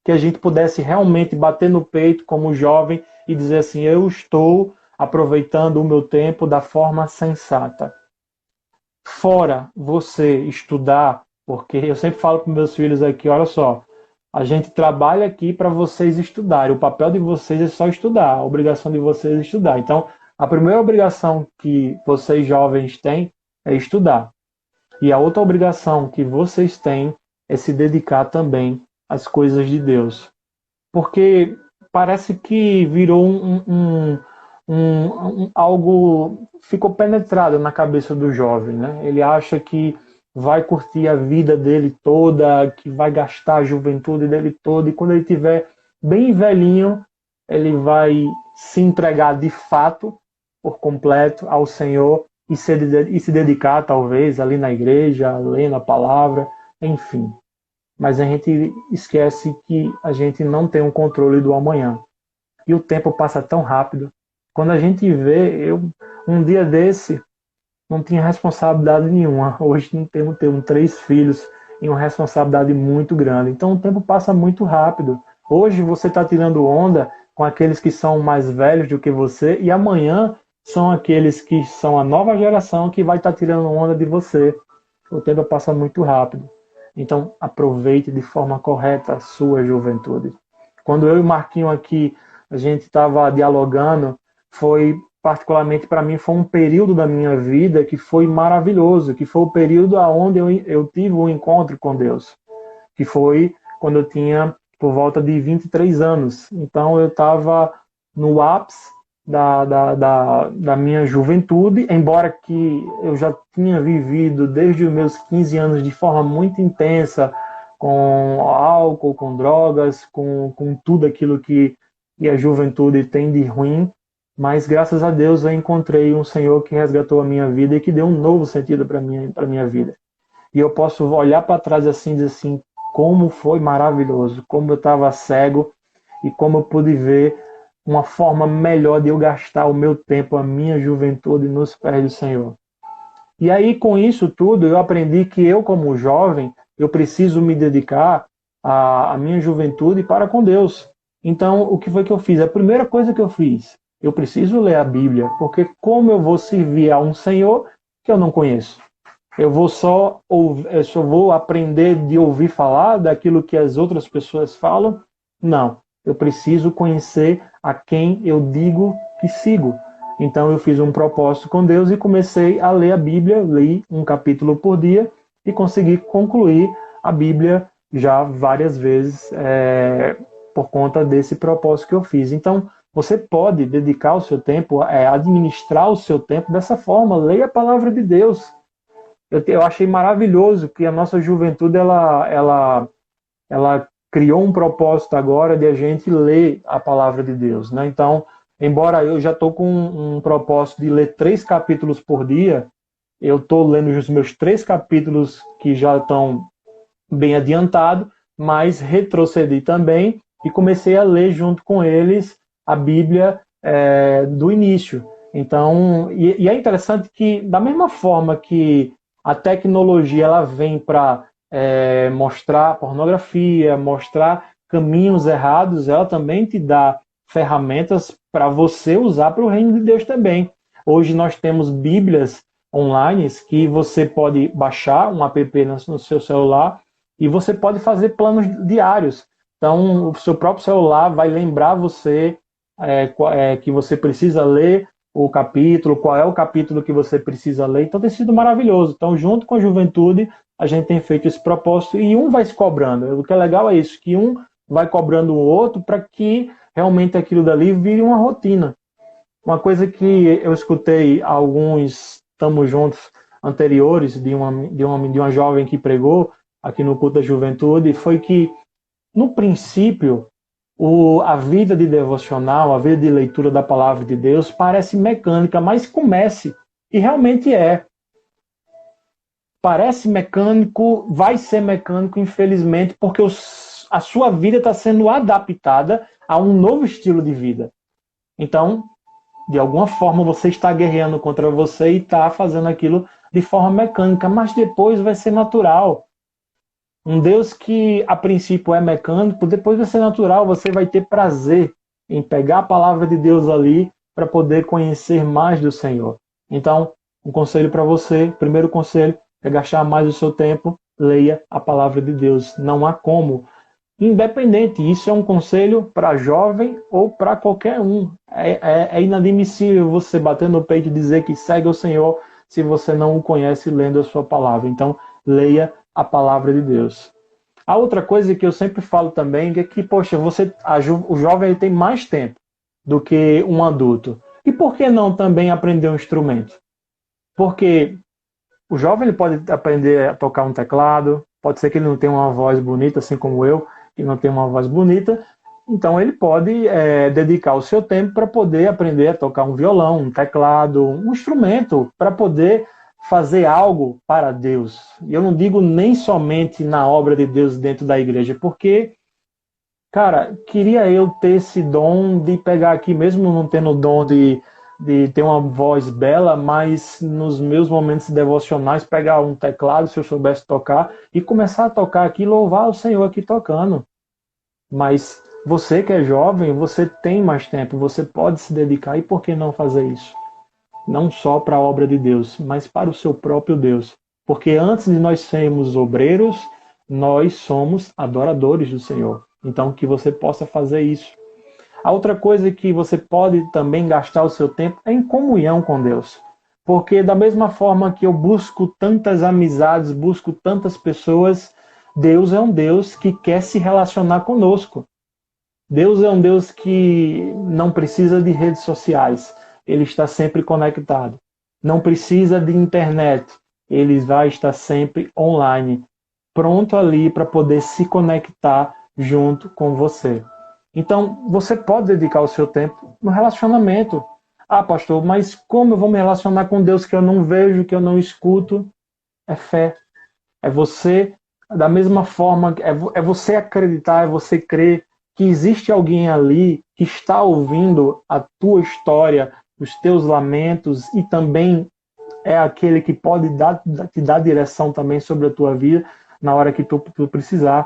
que a gente pudesse realmente bater no peito como jovem e dizer assim, eu estou aproveitando o meu tempo da forma sensata? Fora você estudar, porque eu sempre falo para meus filhos aqui, olha só, a gente trabalha aqui para vocês estudarem. O papel de vocês é só estudar. A obrigação de vocês é estudar. Então, a primeira obrigação que vocês jovens têm é estudar. E a outra obrigação que vocês têm é se dedicar também às coisas de Deus. Porque parece que virou algo, ficou penetrado na cabeça do jovem, né? Ele acha que vai curtir a vida dele toda, que vai gastar a juventude dele toda, e quando ele estiver bem velhinho, ele vai se entregar de fato, por completo, ao Senhor e se dedicar, talvez, ali na igreja, lendo a palavra, enfim. Mas a gente esquece que a gente não tem um controle do amanhã. E o tempo passa tão rápido. Quando a gente vê, um dia desse, não tinha responsabilidade nenhuma. Hoje tenho 3 filhos e uma responsabilidade muito grande. Então o tempo passa muito rápido. Hoje você está tirando onda com aqueles que são mais velhos do que você, e amanhã são aqueles que são a nova geração que vai estar tirando onda de você. O tempo passa muito rápido. Então aproveite de forma correta a sua juventude. Quando eu e o Marquinho aqui, a gente estava dialogando, particularmente para mim, foi um período da minha vida que foi maravilhoso, que foi o período onde eu tive um encontro com Deus, que foi quando eu tinha por volta de 23 anos. Então eu estava no ápice da minha juventude, embora que eu já tinha vivido desde os meus 15 anos de forma muito intensa, com álcool, com drogas, com tudo aquilo que a juventude tem de ruim, mas graças a Deus eu encontrei um Senhor que resgatou a minha vida e que deu um novo sentido para minha vida. E eu posso olhar para trás assim e dizer assim, como foi maravilhoso, como eu estava cego e como eu pude ver uma forma melhor de eu gastar o meu tempo, a minha juventude nos pés do Senhor. E aí, com isso tudo, eu aprendi que eu, como jovem, eu preciso me dedicar à minha juventude para com Deus. Então, o que foi que eu fiz? A primeira coisa que eu fiz, eu preciso ler a Bíblia, porque como eu vou servir a um Senhor que eu não conheço? Eu só vou aprender de ouvir falar daquilo que as outras pessoas falam? Não. Eu preciso conhecer a quem eu digo que sigo. Então eu fiz um propósito com Deus e comecei a ler a Bíblia, li um capítulo por dia e consegui concluir a Bíblia já várias vezes por conta desse propósito que eu fiz. Então você pode dedicar o seu tempo, administrar o seu tempo dessa forma, leia a palavra de Deus. Eu achei maravilhoso que a nossa juventude ela criou um propósito agora de a gente ler a palavra de Deus, né? Então, embora eu já estou com um propósito de ler 3 capítulos por dia, eu estou lendo os meus 3 capítulos que já estão bem adiantados, mas retrocedi também e comecei a ler junto com eles a Bíblia do início. Então, e é interessante que, da mesma forma que a tecnologia ela vem para mostrar pornografia, mostrar caminhos errados, ela também te dá ferramentas para você usar para o reino de Deus também. Hoje nós temos Bíblias online que você pode baixar um app no seu celular e você pode fazer planos diários. Então, o seu próprio celular vai lembrar você que você precisa ler o capítulo, qual é o capítulo que você precisa ler. Então, tem sido maravilhoso. Então, junto com a juventude, a gente tem feito esse propósito e um vai se cobrando. O que é legal é isso, que um vai cobrando o outro para que realmente aquilo dali vire uma rotina. Uma coisa que eu escutei alguns Tamo Juntos anteriores de uma jovem que pregou aqui no culto da juventude foi que, no princípio, a vida de devocional, a vida de leitura da palavra de Deus parece mecânica, mas comece, e realmente é. Parece mecânico, vai ser mecânico, infelizmente, porque a sua vida está sendo adaptada a um novo estilo de vida. Então, de alguma forma, você está guerreando contra você e está fazendo aquilo de forma mecânica, mas depois vai ser natural. Um Deus que a princípio é mecânico, depois vai ser natural, você vai ter prazer em pegar a palavra de Deus ali para poder conhecer mais do Senhor. Então, um conselho para você, primeiro conselho, é gastar mais o seu tempo, leia a palavra de Deus. Não há como. Independente, isso é um conselho para jovem ou para qualquer um. É inadmissível você bater no peito e dizer que segue o Senhor se você não o conhece lendo a sua palavra. Então, leia a palavra de Deus. A outra coisa que eu sempre falo também é que, poxa, o jovem ele tem mais tempo do que um adulto. E por que não também aprender um instrumento? Porque o jovem ele pode aprender a tocar um teclado, pode ser que ele não tenha uma voz bonita, assim como eu, que não tem uma voz bonita, então ele pode dedicar o seu tempo para poder aprender a tocar um violão, um teclado, um instrumento, para poder fazer algo para Deus. E eu não digo nem somente na obra de Deus dentro da igreja, porque, cara, queria eu ter esse dom de pegar aqui, mesmo não tendo o dom de ter uma voz bela, mas nos meus momentos devocionais, pegar um teclado, se eu soubesse tocar, e começar a tocar aqui, louvar o Senhor aqui tocando. Mas você que é jovem, você tem mais tempo, você pode se dedicar, e por que não fazer isso? Não só para a obra de Deus, mas para o seu próprio Deus. Porque antes de nós sermos obreiros, nós somos adoradores do Senhor. Então, que você possa fazer isso. A outra coisa que você pode também gastar o seu tempo é em comunhão com Deus. Porque da mesma forma que eu busco tantas amizades, busco tantas pessoas, Deus é um Deus que quer se relacionar conosco. Deus é um Deus que não precisa de redes sociais. Ele está sempre conectado. Não precisa de internet. Ele vai estar sempre online, pronto ali para poder se conectar junto com você. Então, você pode dedicar o seu tempo no relacionamento. Ah, pastor, mas como eu vou me relacionar com Deus que eu não vejo, que eu não escuto? É fé. É você, da mesma forma, é você acreditar, é você crer que existe alguém ali que está ouvindo a tua história, os teus lamentos, e também é aquele que pode te dar direção também sobre a tua vida na hora que tu precisar.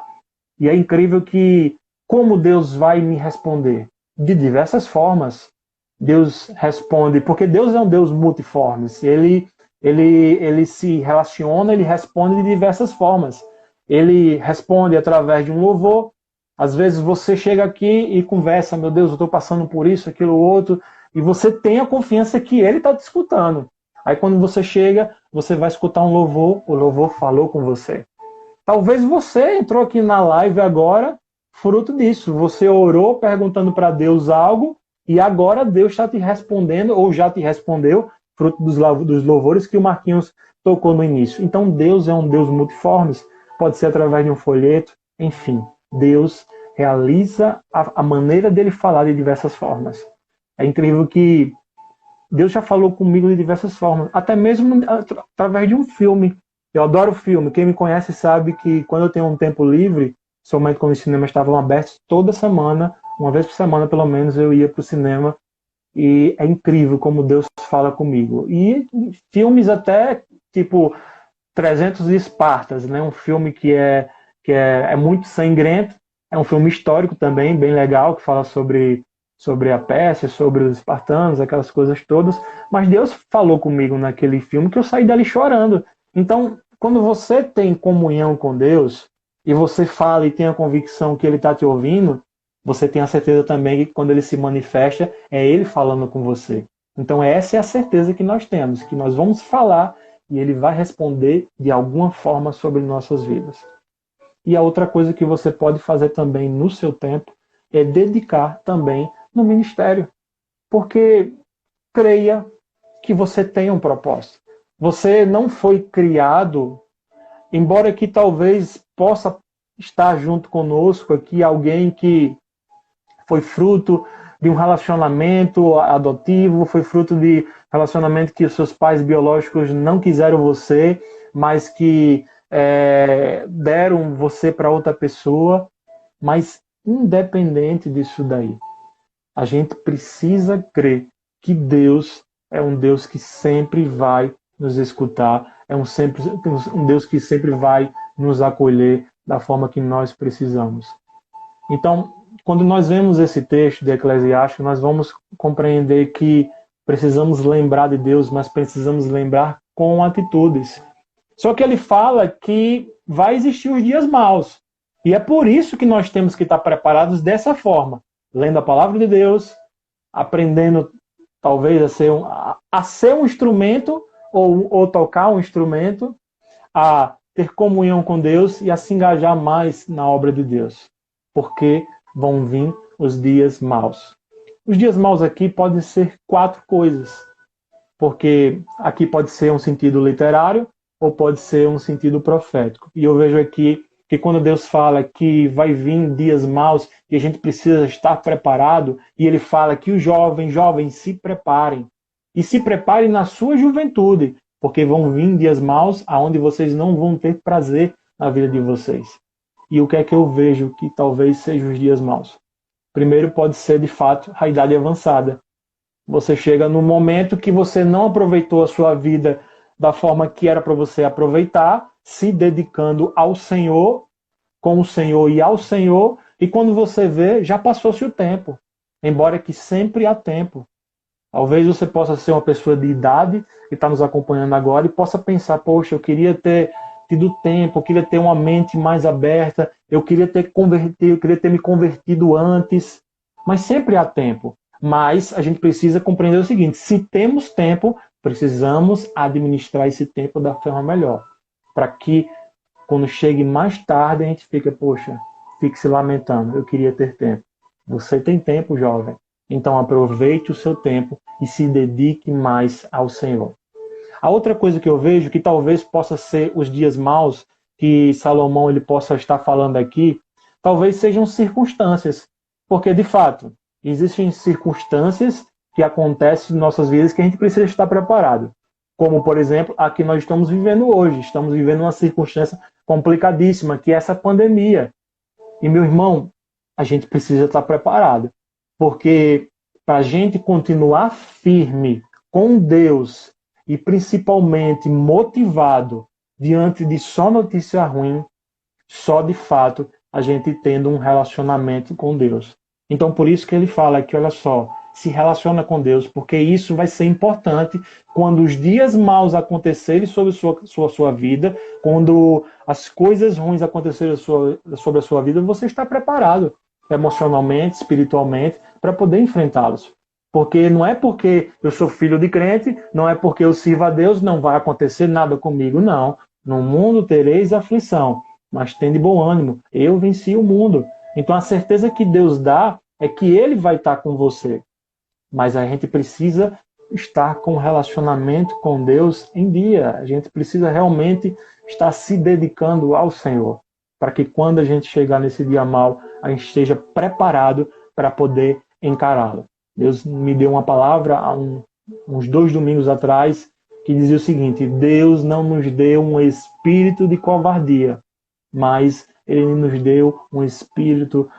E é incrível que como Deus vai me responder? De diversas formas. Deus responde, porque Deus é um Deus multiforme. Ele se relaciona, ele responde de diversas formas. Ele responde através de um louvor. Às vezes você chega aqui e conversa, meu Deus, eu estou passando por isso, aquilo, outro, e você tem a confiança que ele está te escutando. Aí quando você chega, você vai escutar um louvor, o louvor falou com você. Talvez você entrou aqui na live agora, fruto disso. Você orou perguntando para Deus algo, e agora Deus está te respondendo, ou já te respondeu, fruto dos louvores que o Marquinhos tocou no início. Então Deus é um Deus multiforme, pode ser através de um folheto, enfim. Deus realiza a maneira dele falar de diversas formas. É incrível que Deus já falou comigo de diversas formas, até mesmo através de um filme. Eu adoro filme. Quem me conhece sabe que quando eu tenho um tempo livre, somente quando os cinemas estavam abertos, toda semana, uma vez por semana pelo menos, eu ia para o cinema. E é incrível como Deus fala comigo. E filmes até, tipo, 300 de Espartas, né? Um filme que é muito sangrento. É um filme histórico também, bem legal, que fala sobre a Pérsia, sobre os espartanos, aquelas coisas todas. Mas Deus falou comigo naquele filme que eu saí dali chorando. Então, quando você tem comunhão com Deus, e você fala e tem a convicção que Ele está te ouvindo, você tem a certeza também que quando Ele se manifesta, é Ele falando com você. Então, essa é a certeza que nós temos, que nós vamos falar e Ele vai responder de alguma forma sobre nossas vidas. E a outra coisa que você pode fazer também no seu tempo é dedicar também no ministério. Porque creia que você tem um propósito. Você não foi criado, embora que talvez possa estar junto conosco aqui alguém que foi fruto de um relacionamento adotivo, foi fruto de relacionamento que os seus pais biológicos não quiseram você, mas que deram você para outra pessoa. Mas independente disso daí, a gente precisa crer que Deus é um Deus que sempre vai nos escutar, é um Deus que sempre vai nos acolher da forma que nós precisamos. Então, quando nós vemos esse texto de Eclesiastes, nós vamos compreender que precisamos lembrar de Deus, mas precisamos lembrar com atitudes. Só que ele fala que vai existir os dias maus. E é por isso que nós temos que estar preparados dessa forma, lendo a palavra de Deus, aprendendo talvez a ser um instrumento ou tocar um instrumento, a ter comunhão com Deus e a se engajar mais na obra de Deus. Porque vão vir os dias maus. Os dias maus aqui podem ser 4 coisas. Porque aqui pode ser um sentido literário ou pode ser um sentido profético. E eu vejo aqui que quando Deus fala que vai vir dias maus e a gente precisa estar preparado, e Ele fala que os jovens se preparem. E se preparem na sua juventude, porque vão vir dias maus onde vocês não vão ter prazer na vida de vocês. E o que é que eu vejo que talvez sejam os dias maus? Primeiro pode ser, de fato, a idade avançada. Você chega num momento que você não aproveitou a sua vida da forma que era para você aproveitar, se dedicando ao Senhor, com o Senhor e ao Senhor, e quando você vê, já passou-se o tempo. Embora que sempre há tempo. Talvez você possa ser uma pessoa de idade que está nos acompanhando agora e possa pensar, poxa, eu queria ter tido tempo, eu queria ter uma mente mais aberta, eu queria ter me convertido antes. Mas sempre há tempo. Mas a gente precisa compreender o seguinte, se temos tempo, precisamos administrar esse tempo da forma melhor. Para que quando chegue mais tarde a gente fique se lamentando, eu queria ter tempo. Você tem tempo, jovem. Então aproveite o seu tempo e se dedique mais ao Senhor. A outra coisa que eu vejo, que talvez possa ser os dias maus, que Salomão ele possa estar falando aqui, talvez sejam circunstâncias. Porque, de fato, existem circunstâncias que acontecem em nossas vidas que a gente precisa estar preparado. Como, por exemplo, a que nós estamos vivendo hoje. Estamos vivendo uma circunstância complicadíssima, que é essa pandemia. E, meu irmão, a gente precisa estar preparado. Porque para a gente continuar firme com Deus e principalmente motivado diante de só notícia ruim, só de fato a gente tendo um relacionamento com Deus. Então por isso que ele fala que, olha só, se relaciona com Deus, porque isso vai ser importante quando os dias maus acontecerem sobre sua vida, quando as coisas ruins acontecerem sobre a sua vida, você está preparado emocionalmente, espiritualmente, para poder enfrentá-los. Porque não é porque eu sou filho de crente, não é porque eu sirvo a Deus, não vai acontecer nada comigo, não. No mundo tereis aflição, mas tende bom ânimo, eu venci o mundo. Então a certeza que Deus dá é que Ele vai estar com você. Mas a gente precisa estar com o relacionamento com Deus em dia. A gente precisa realmente estar se dedicando ao Senhor, para que quando a gente chegar nesse dia mau, a gente esteja preparado para poder encará-lo. Deus me deu uma palavra há uns 2 domingos atrás que dizia o seguinte: Deus não nos deu um espírito de covardia, mas Ele nos deu o espírito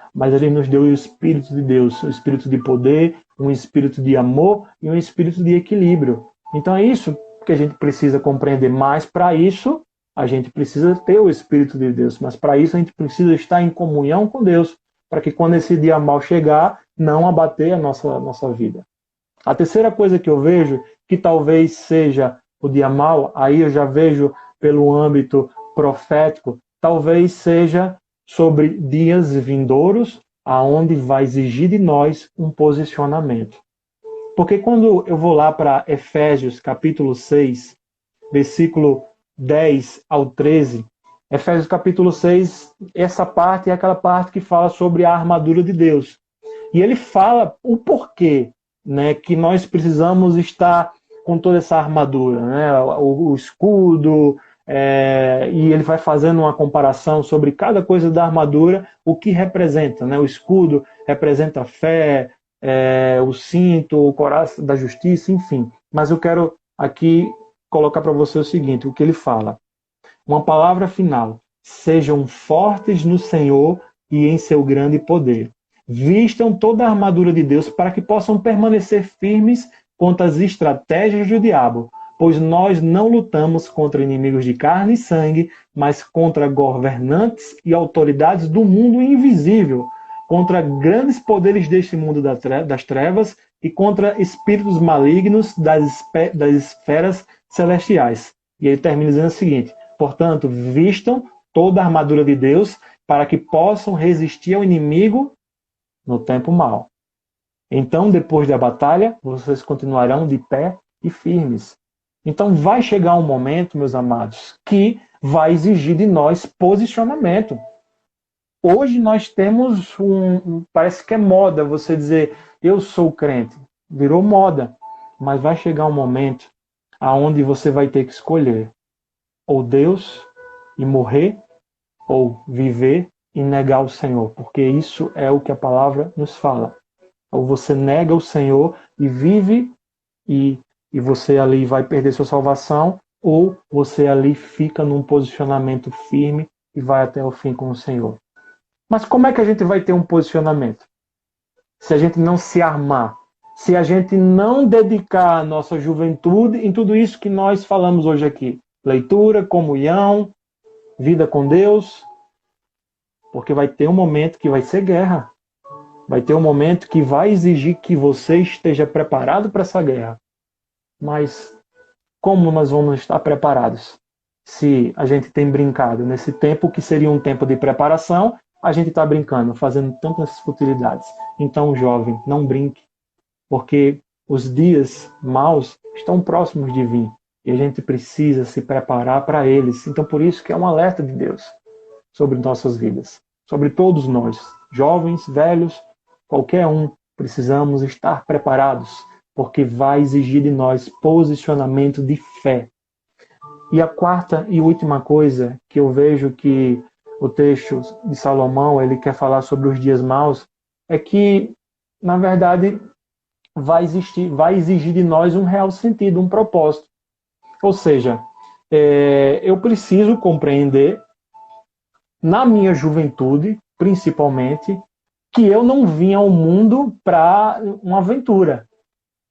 de Deus, um espírito de poder, um espírito de amor e um espírito de equilíbrio. Então é isso que a gente precisa compreender. Mas para isso a gente precisa ter o Espírito de Deus, mas para isso a gente precisa estar em comunhão com Deus, para que quando esse dia mal chegar, não abater a nossa vida. A terceira coisa que eu vejo, que talvez seja o dia mal, aí eu já vejo pelo âmbito profético, talvez seja sobre dias vindouros, aonde vai exigir de nós um posicionamento. Porque quando eu vou lá para Efésios capítulo 6, versículo 10 ao 13, Efésios capítulo 6, essa parte é aquela parte que fala sobre a armadura de Deus. E ele fala o porquê, né, que nós precisamos estar com toda essa armadura, né, o escudo, e ele vai fazendo uma comparação sobre cada coisa da armadura, o que representa, né? O escudo representa a fé, o cinto, o coração da justiça, enfim. Mas eu quero aqui colocar para você o seguinte, o que ele fala. Uma palavra final. Sejam fortes no Senhor e em seu grande poder. Vistam toda a armadura de Deus para que possam permanecer firmes contra as estratégias do diabo, pois nós não lutamos contra inimigos de carne e sangue, mas contra governantes e autoridades do mundo invisível, contra grandes poderes deste mundo das trevas e contra espíritos malignos das esferas celestiais. E ele termina dizendo o seguinte: portanto, vistam toda a armadura de Deus para que possam resistir ao inimigo no tempo mau. Então, depois da batalha, vocês continuarão de pé e firmes. Então, vai chegar um momento, meus amados, que vai exigir de nós posicionamento. Hoje nós temos parece que é moda você dizer, eu sou crente. Virou moda. Mas vai chegar um momento aonde você vai ter que escolher ou Deus e morrer, ou viver e negar o Senhor. Porque isso é o que a palavra nos fala. Ou você nega o Senhor e vive e você ali vai perder sua salvação, ou você ali fica num posicionamento firme e vai até o fim com o Senhor. Mas como é que a gente vai ter um posicionamento? Se a gente não se armar, se a gente não dedicar a nossa juventude em tudo isso que nós falamos hoje aqui. Leitura, comunhão, vida com Deus. Porque vai ter um momento que vai ser guerra. Vai ter um momento que vai exigir que você esteja preparado para essa guerra. Mas como nós vamos estar preparados? Se a gente tem brincado nesse tempo que seria um tempo de preparação, a gente está brincando, fazendo tantas futilidades. Então, jovem, não brinque. Porque os dias maus estão próximos de vir. E a gente precisa se preparar para eles. Então, por isso que é um alerta de Deus sobre nossas vidas. Sobre todos nós, jovens, velhos, qualquer um, precisamos estar preparados, porque vai exigir de nós posicionamento de fé. E a quarta e última coisa que eu vejo que o texto de Salomão ele quer falar sobre os dias maus é que, na verdade, vai exigir de nós um real sentido, um propósito. Ou seja, eu preciso compreender, na minha juventude, principalmente, que eu não vim ao mundo para uma aventura.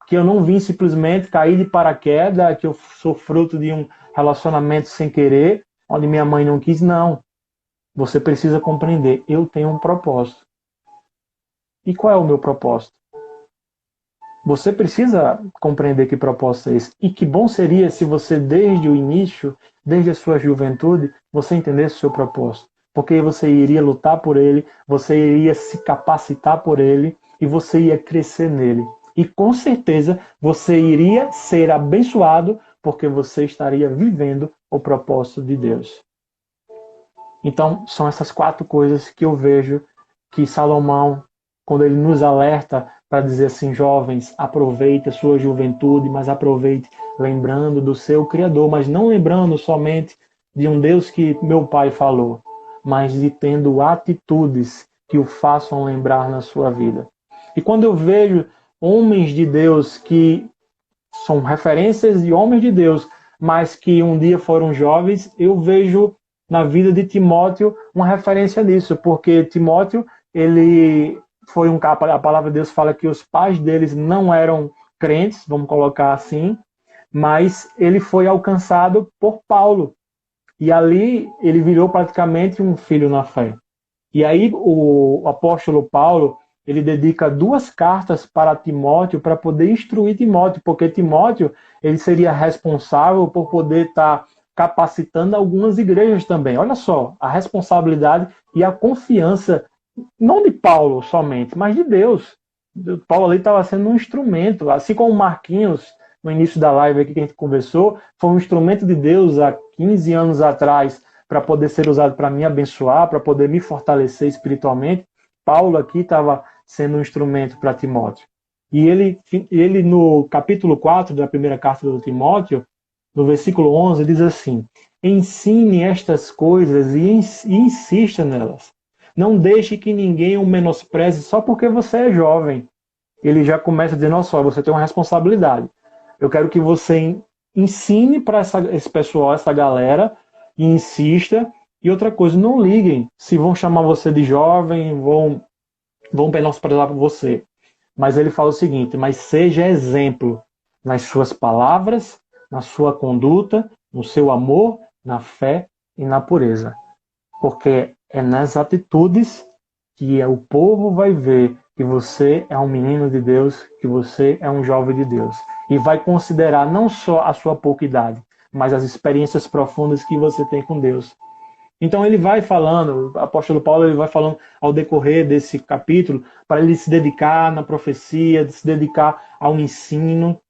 Que eu não vim simplesmente cair de paraquedas, que eu sou fruto de um relacionamento sem querer, onde minha mãe não quis. Não. Você precisa compreender, eu tenho um propósito. E qual é o meu propósito? Você precisa compreender que propósito é esse. E que bom seria se você, desde o início, desde a sua juventude, você entendesse o seu propósito. Porque você iria lutar por ele, você iria se capacitar por ele e você ia crescer nele. E com certeza você iria ser abençoado porque você estaria vivendo o propósito de Deus. Então, são essas 4 coisas que eu vejo que Salomão, quando ele nos alerta para dizer assim, jovens, aproveite a sua juventude, mas aproveite lembrando do seu Criador, mas não lembrando somente de um Deus que meu pai falou, mas de tendo atitudes que o façam lembrar na sua vida. E quando eu vejo homens de Deus que são referências de homens de Deus, mas que um dia foram jovens, eu vejo na vida de Timóteo uma referência nisso, porque Timóteo, ele foi a palavra de Deus fala que os pais deles não eram crentes, vamos colocar assim, mas ele foi alcançado por Paulo. E ali ele virou praticamente um filho na fé. E aí o apóstolo Paulo, ele dedica 2 cartas para Timóteo para poder instruir Timóteo, porque Timóteo ele seria responsável por poder estar capacitando algumas igrejas também. Olha só, a responsabilidade e a confiança, não de Paulo somente, mas de Deus. Paulo ali estava sendo um instrumento, assim como Marquinhos, no início da live aqui que a gente conversou, foi um instrumento de Deus há 15 anos atrás para poder ser usado para me abençoar, para poder me fortalecer espiritualmente. Paulo aqui estava sendo um instrumento para Timóteo. E ele no capítulo 4 da primeira carta de Timóteo, no versículo 11, diz assim: ensine estas coisas e insista nelas. Não deixe que ninguém o menospreze só porque você é jovem. Ele já começa dizendo, olha só, você tem uma responsabilidade. Eu quero que você ensine para esse pessoal, essa galera, e insista. E outra coisa, não liguem se vão chamar você de jovem, vão menosprezar você. Mas ele fala o seguinte, mas seja exemplo nas suas palavras, na sua conduta, no seu amor, na fé e na pureza. Porque é nas atitudes que o povo vai ver que você é um menino de Deus, que você é um jovem de Deus. E vai considerar não só a sua pouca idade, mas as experiências profundas que você tem com Deus. Então ele vai falando, o apóstolo Paulo ele vai falando ao decorrer desse capítulo, para ele se dedicar na profecia, se dedicar ao ensino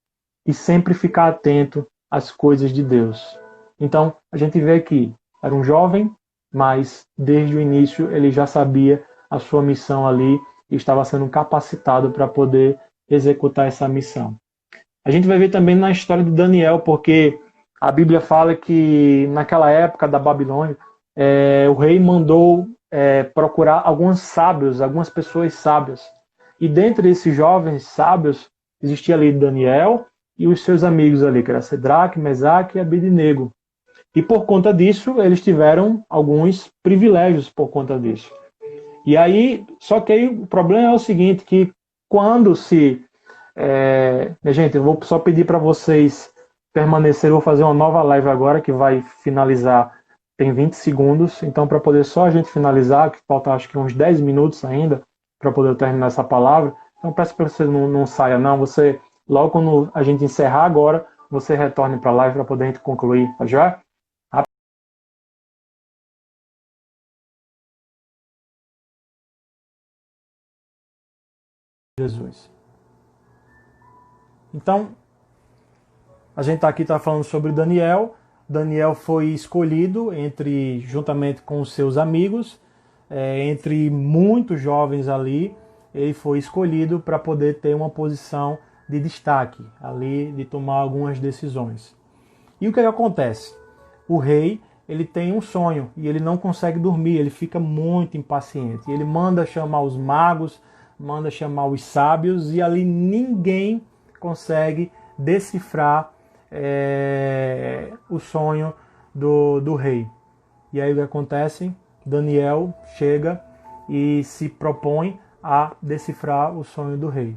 e sempre ficar atento às coisas de Deus. Então a gente vê que era um jovem, mas desde o início ele já sabia a sua missão ali e estava sendo capacitado para poder executar essa missão. A gente vai ver também na história de Daniel, porque a Bíblia fala que naquela época da Babilônia, o rei mandou procurar alguns sábios, algumas pessoas sábias. E dentre esses jovens sábios, existia ali Daniel e os seus amigos ali, que era Sedraque, Mesaque e Abednego. E por conta disso, eles tiveram alguns privilégios por conta disso. E aí, só que aí o problema é o seguinte, que quando se... minha gente, eu vou só pedir para vocês permanecerem, vou fazer uma nova live agora, que vai finalizar, tem 20 segundos, então para poder só a gente finalizar, que falta acho que uns 10 minutos ainda, para poder terminar essa palavra, então peço para você não saia não, você, logo quando a gente encerrar agora, você retorne para a live para poder a gente concluir, tá já? Jesus. Então, a gente aqui está falando sobre Daniel. Daniel foi escolhido juntamente com os seus amigos, entre muitos jovens ali, ele foi escolhido para poder ter uma posição de destaque, ali de tomar algumas decisões. E o que acontece? O rei, ele tem um sonho e ele não consegue dormir, ele fica muito impaciente. Ele manda chamar os magos, manda chamar os sábios e ali ninguém consegue decifrar o sonho do rei. E aí o que acontece? Daniel chega e se propõe a decifrar o sonho do rei.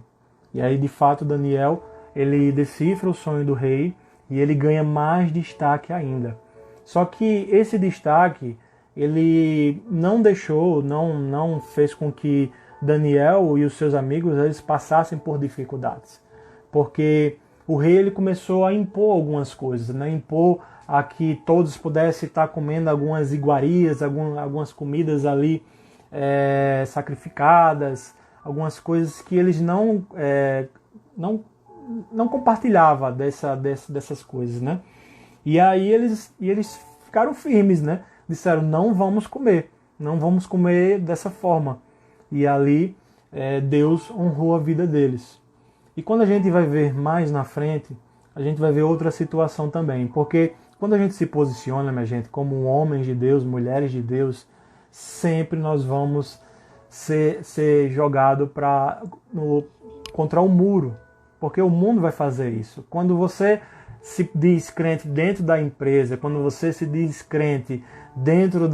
E aí, de fato, Daniel, ele decifra o sonho do rei e ele ganha mais destaque ainda. Só que esse destaque, ele não deixou, não fez com que Daniel e os seus amigos eles passassem por dificuldades. Porque o rei ele começou a impor algumas coisas, né? Impor a que todos pudessem estar comendo algumas iguarias, algumas comidas ali sacrificadas, algumas coisas que eles não compartilhavam dessas coisas, né? E aí eles ficaram firmes, né? Disseram, não vamos comer dessa forma. E ali Deus honrou a vida deles. E quando a gente vai ver mais na frente, a gente vai ver outra situação também. Porque quando a gente se posiciona, minha gente, como homens de Deus, mulheres de Deus, sempre nós vamos ser jogado contra o muro. Porque o mundo vai fazer isso. Quando você se diz crente dentro da empresa, quando você se diz crente dentro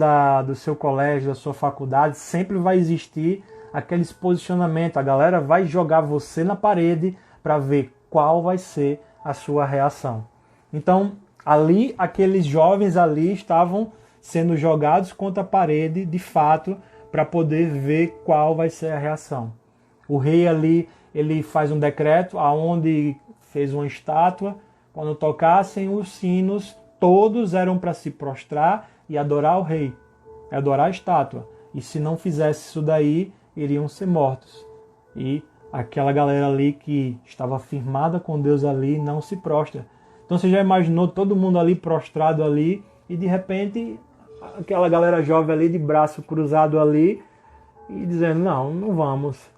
do seu colégio, da sua faculdade, sempre vai existir aqueles posicionamentos. A galera vai jogar você na parede para ver qual vai ser a sua reação. Então, ali, aqueles jovens ali estavam sendo jogados contra a parede, de fato, para poder ver qual vai ser a reação. O rei ali, ele faz um decreto aonde fez uma estátua. Quando tocassem os sinos, todos eram para se prostrar e adorar o rei, adorar a estátua. E se não fizesse isso daí, iriam ser mortos. E aquela galera ali que estava firmada com Deus ali não se prostra. Então você já imaginou todo mundo ali prostrado ali e de repente aquela galera jovem ali de braço cruzado ali e dizendo, não vamos.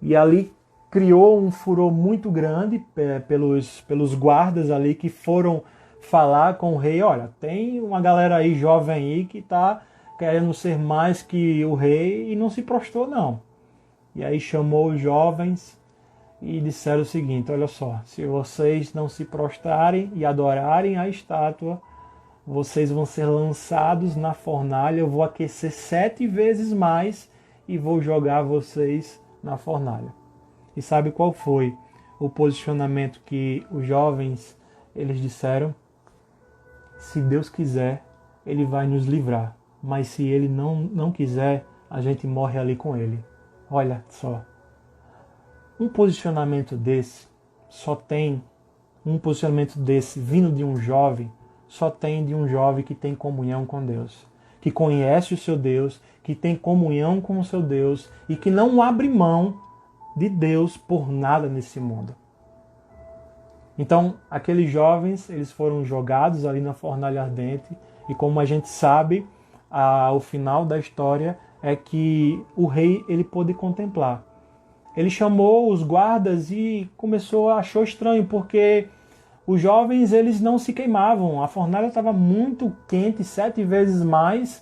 E ali criou um furor muito grande pelos guardas ali que foram falar com o rei, olha, tem uma galera aí jovem aí que está querendo ser mais que o rei e não se prostrou não. E aí chamou os jovens e disseram o seguinte, olha só, se vocês não se prostrarem e adorarem a estátua, vocês vão ser lançados na fornalha, eu vou aquecer 7 vezes mais e vou jogar vocês na fornalha. E sabe qual foi o posicionamento que os jovens eles disseram? Se Deus quiser, Ele vai nos livrar. Mas se Ele não quiser, a gente morre ali com Ele. Olha só. Um posicionamento desse vindo de um jovem, só tem de um jovem que tem comunhão com Deus, que conhece o seu Deus, que tem comunhão com o seu Deus e que não abre mão de Deus por nada nesse mundo. Então, aqueles jovens, eles foram jogados ali na fornalha ardente e como a gente sabe, o final da história é que o rei ele pôde contemplar. Ele chamou os guardas e achou estranho, porque os jovens eles não se queimavam. A fornalha estava muito quente, 7 vezes mais.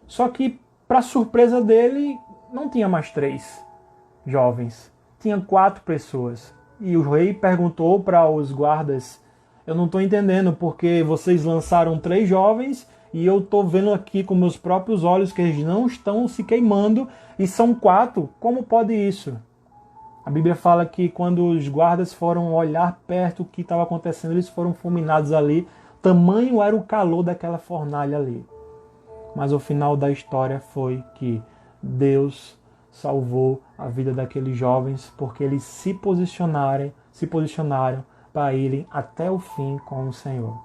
Só que, para surpresa dele, não tinha mais 3 jovens. Tinha 4 pessoas. E o rei perguntou para os guardas, eu não estou entendendo, porque vocês lançaram 3 jovens e eu estou vendo aqui com meus próprios olhos que eles não estão se queimando e são 4. Como pode isso? A Bíblia fala que quando os guardas foram olhar perto o que estava acontecendo, eles foram fulminados ali. Tamanho era o calor daquela fornalha ali. Mas o final da história foi que Deus salvou a vida daqueles jovens porque eles se posicionaram para irem até o fim com o Senhor.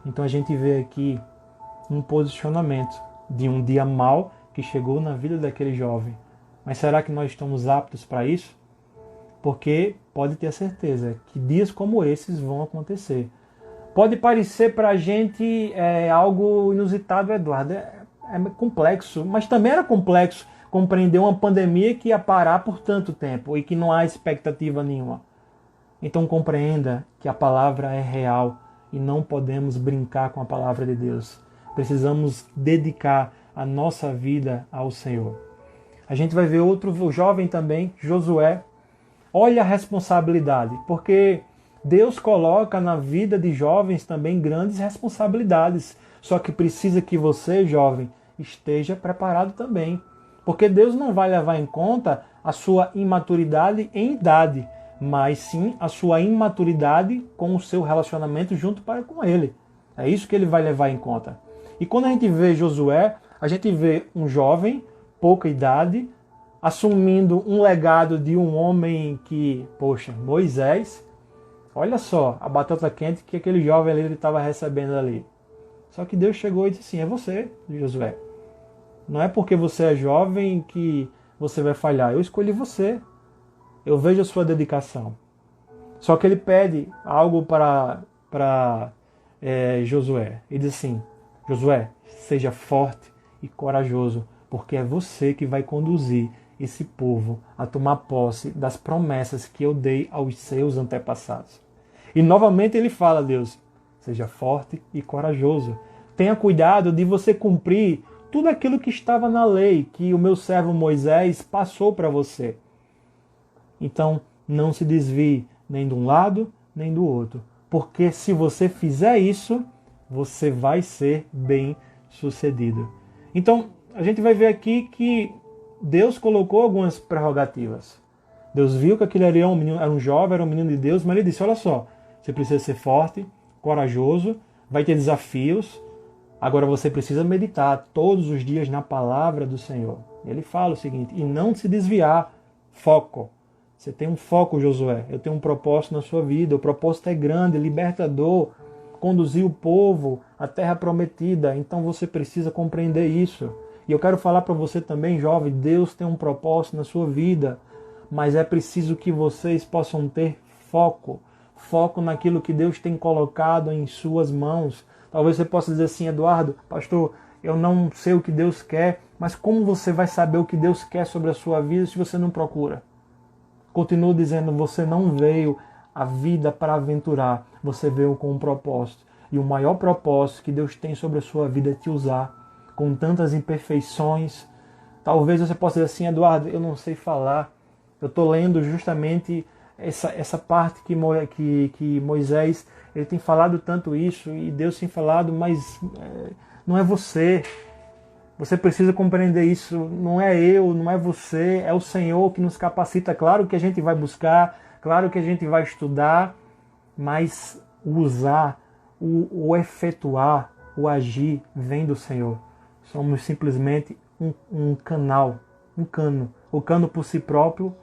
Então a gente vê aqui um posicionamento de um dia mau que chegou na vida daquele jovem. Mas será que nós estamos aptos para isso? Porque pode ter certeza que dias como esses vão acontecer. Pode parecer para a gente algo inusitado, Eduardo. É complexo, mas também era complexo compreender uma pandemia que ia parar por tanto tempo e que não há expectativa nenhuma. Então compreenda que a palavra é real e não podemos brincar com a palavra de Deus. Precisamos dedicar a nossa vida ao Senhor. A gente vai ver outro jovem também, Josué. Olha a responsabilidade, porque Deus coloca na vida de jovens também grandes responsabilidades. Só que precisa que você, jovem, esteja preparado também. Porque Deus não vai levar em conta a sua imaturidade em idade, mas sim a sua imaturidade com o seu relacionamento junto com Ele. É isso que Ele vai levar em conta. E quando a gente vê Josué, a gente vê um jovem, pouca idade, assumindo um legado de um homem que, poxa, Moisés, olha só a batata quente que aquele jovem ali estava recebendo ali. Só que Deus chegou e disse assim, é você, Josué. Não é porque você é jovem que você vai falhar. Eu escolhi você. Eu vejo a sua dedicação. Só que ele pede algo para Josué. Ele diz assim, Josué, seja forte e corajoso, porque é você que vai conduzir esse povo a tomar posse das promessas que eu dei aos seus antepassados. E novamente ele fala a Deus, seja forte e corajoso. Tenha cuidado de você cumprir tudo aquilo que estava na lei, que o meu servo Moisés passou para você. Então, não se desvie nem de um lado, nem do outro. Porque se você fizer isso, você vai ser bem sucedido. Então, a gente vai ver aqui que Deus colocou algumas prerrogativas. Deus viu que aquele era um menino, era um jovem, era um menino de Deus, mas ele disse, olha só, você precisa ser forte, corajoso, vai ter desafios, agora você precisa meditar todos os dias na palavra do Senhor. Ele fala o seguinte, e não se desviar, foco. Você tem um foco, Josué, eu tenho um propósito na sua vida, o propósito é grande, libertador, conduzir o povo à terra prometida, então você precisa compreender isso. E eu quero falar para você também, jovem, Deus tem um propósito na sua vida, mas é preciso que vocês possam ter foco. Foco naquilo que Deus tem colocado em suas mãos. Talvez você possa dizer assim, Eduardo, pastor, eu não sei o que Deus quer, mas como você vai saber o que Deus quer sobre a sua vida se você não procura? Continuo dizendo, você não veio a vida para aventurar, você veio com um propósito. E o maior propósito que Deus tem sobre a sua vida é te usar com tantas imperfeições. Talvez você possa dizer assim, Eduardo, eu não sei falar. Eu estou lendo justamente essa parte que Moisés ele tem falado tanto isso e Deus tem falado, mas não é você. Você precisa compreender isso. Não é eu, não é você, é o Senhor que nos capacita. Claro que a gente vai buscar, claro que a gente vai estudar, mas o usar, o efetuar, o agir vem do Senhor. Somos simplesmente um canal, um cano. O cano por si próprio,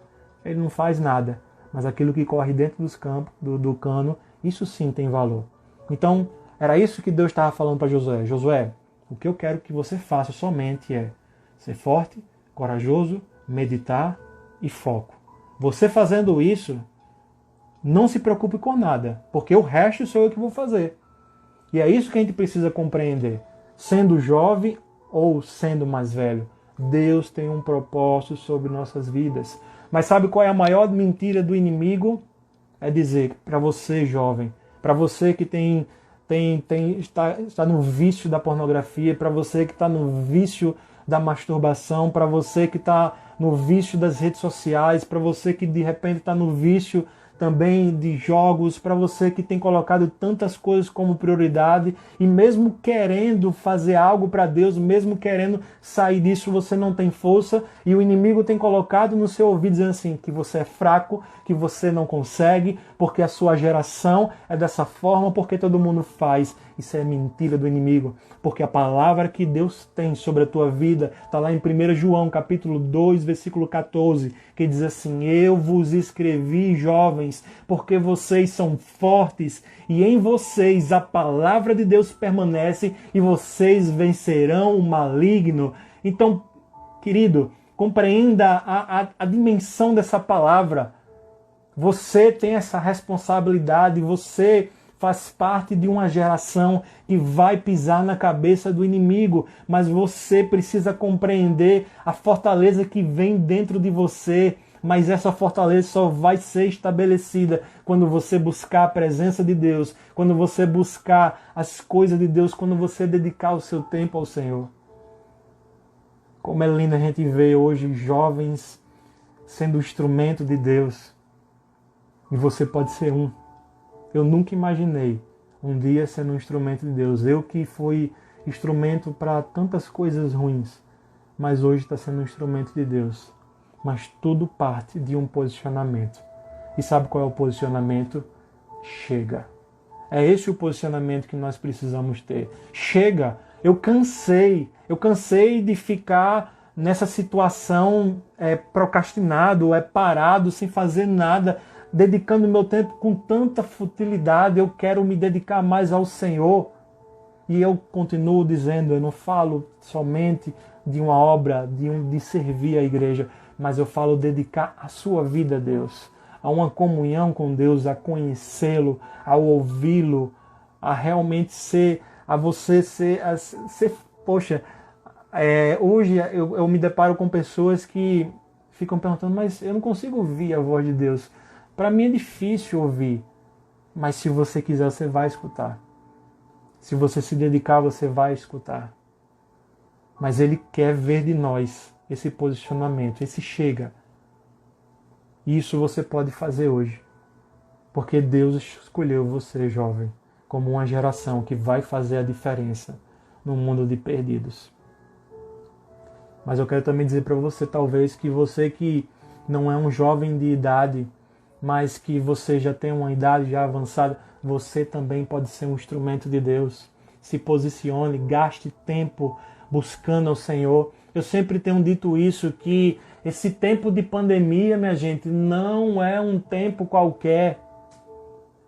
ele não faz nada. Mas aquilo que corre dentro dos campos, do cano, isso sim tem valor. Então, era isso que Deus estava falando para Josué. Josué, o que eu quero que você faça somente é ser forte, corajoso, meditar e foco. Você fazendo isso, não se preocupe com nada, porque o resto sou eu que vou fazer. E é isso que a gente precisa compreender. Sendo jovem ou sendo mais velho, Deus tem um propósito sobre nossas vidas. Mas sabe qual é a maior mentira do inimigo? É dizer para você, jovem, para você que está no vício da pornografia, para você que está no vício da masturbação, para você que está no vício das redes sociais, para você que de repente está no vício também de jogos, para você que tem colocado tantas coisas como prioridade e mesmo querendo fazer algo para Deus, mesmo querendo sair disso, você não tem força e o inimigo tem colocado no seu ouvido dizendo assim, que você é fraco, que você não consegue, porque a sua geração é dessa forma, porque todo mundo faz. Isso é mentira do inimigo, porque a palavra que Deus tem sobre a tua vida está lá em 1 João, capítulo 2, versículo 14, que diz assim, eu vos escrevi, jovens, porque vocês são fortes e em vocês a palavra de Deus permanece e vocês vencerão o maligno. Então, querido, compreenda a dimensão dessa palavra. Você tem essa responsabilidade, você faz parte de uma geração que vai pisar na cabeça do inimigo, mas você precisa compreender a fortaleza que vem dentro de você. Mas essa fortaleza só vai ser estabelecida quando você buscar a presença de Deus, quando você buscar as coisas de Deus, quando você dedicar o seu tempo ao Senhor. Como é lindo a gente ver hoje jovens sendo instrumento de Deus. E você pode ser um. Eu nunca imaginei um dia sendo um instrumento de Deus. Eu que fui instrumento para tantas coisas ruins, mas hoje está sendo um instrumento de Deus. Mas tudo parte de um posicionamento. E sabe qual é o posicionamento? Chega. É esse o posicionamento que nós precisamos ter. Chega. Eu cansei de ficar nessa situação procrastinado, parado, sem fazer nada, dedicando meu tempo com tanta futilidade. Eu quero me dedicar mais ao Senhor. E eu continuo dizendo, eu não falo somente de uma obra, de servir a igreja, mas eu falo dedicar a sua vida a Deus, a uma comunhão com Deus, a conhecê-lo, a ouvi-lo, a realmente ser, a você ser poxa, hoje eu me deparo com pessoas que ficam perguntando, mas eu não consigo ouvir a voz de Deus. Para mim é difícil ouvir, mas se você quiser, você vai escutar. Se você se dedicar, você vai escutar. Mas Ele quer ver de nós esse posicionamento, esse chega. E isso você pode fazer hoje. Porque Deus escolheu você, jovem, como uma geração que vai fazer a diferença no mundo de perdidos. Mas eu quero também dizer para você, talvez, que você que não é um jovem de idade, mas que você já tem uma idade já avançada, você também pode ser um instrumento de Deus. Se posicione, gaste tempo buscando ao Senhor. Eu sempre tenho dito isso, que esse tempo de pandemia, minha gente, não é um tempo qualquer.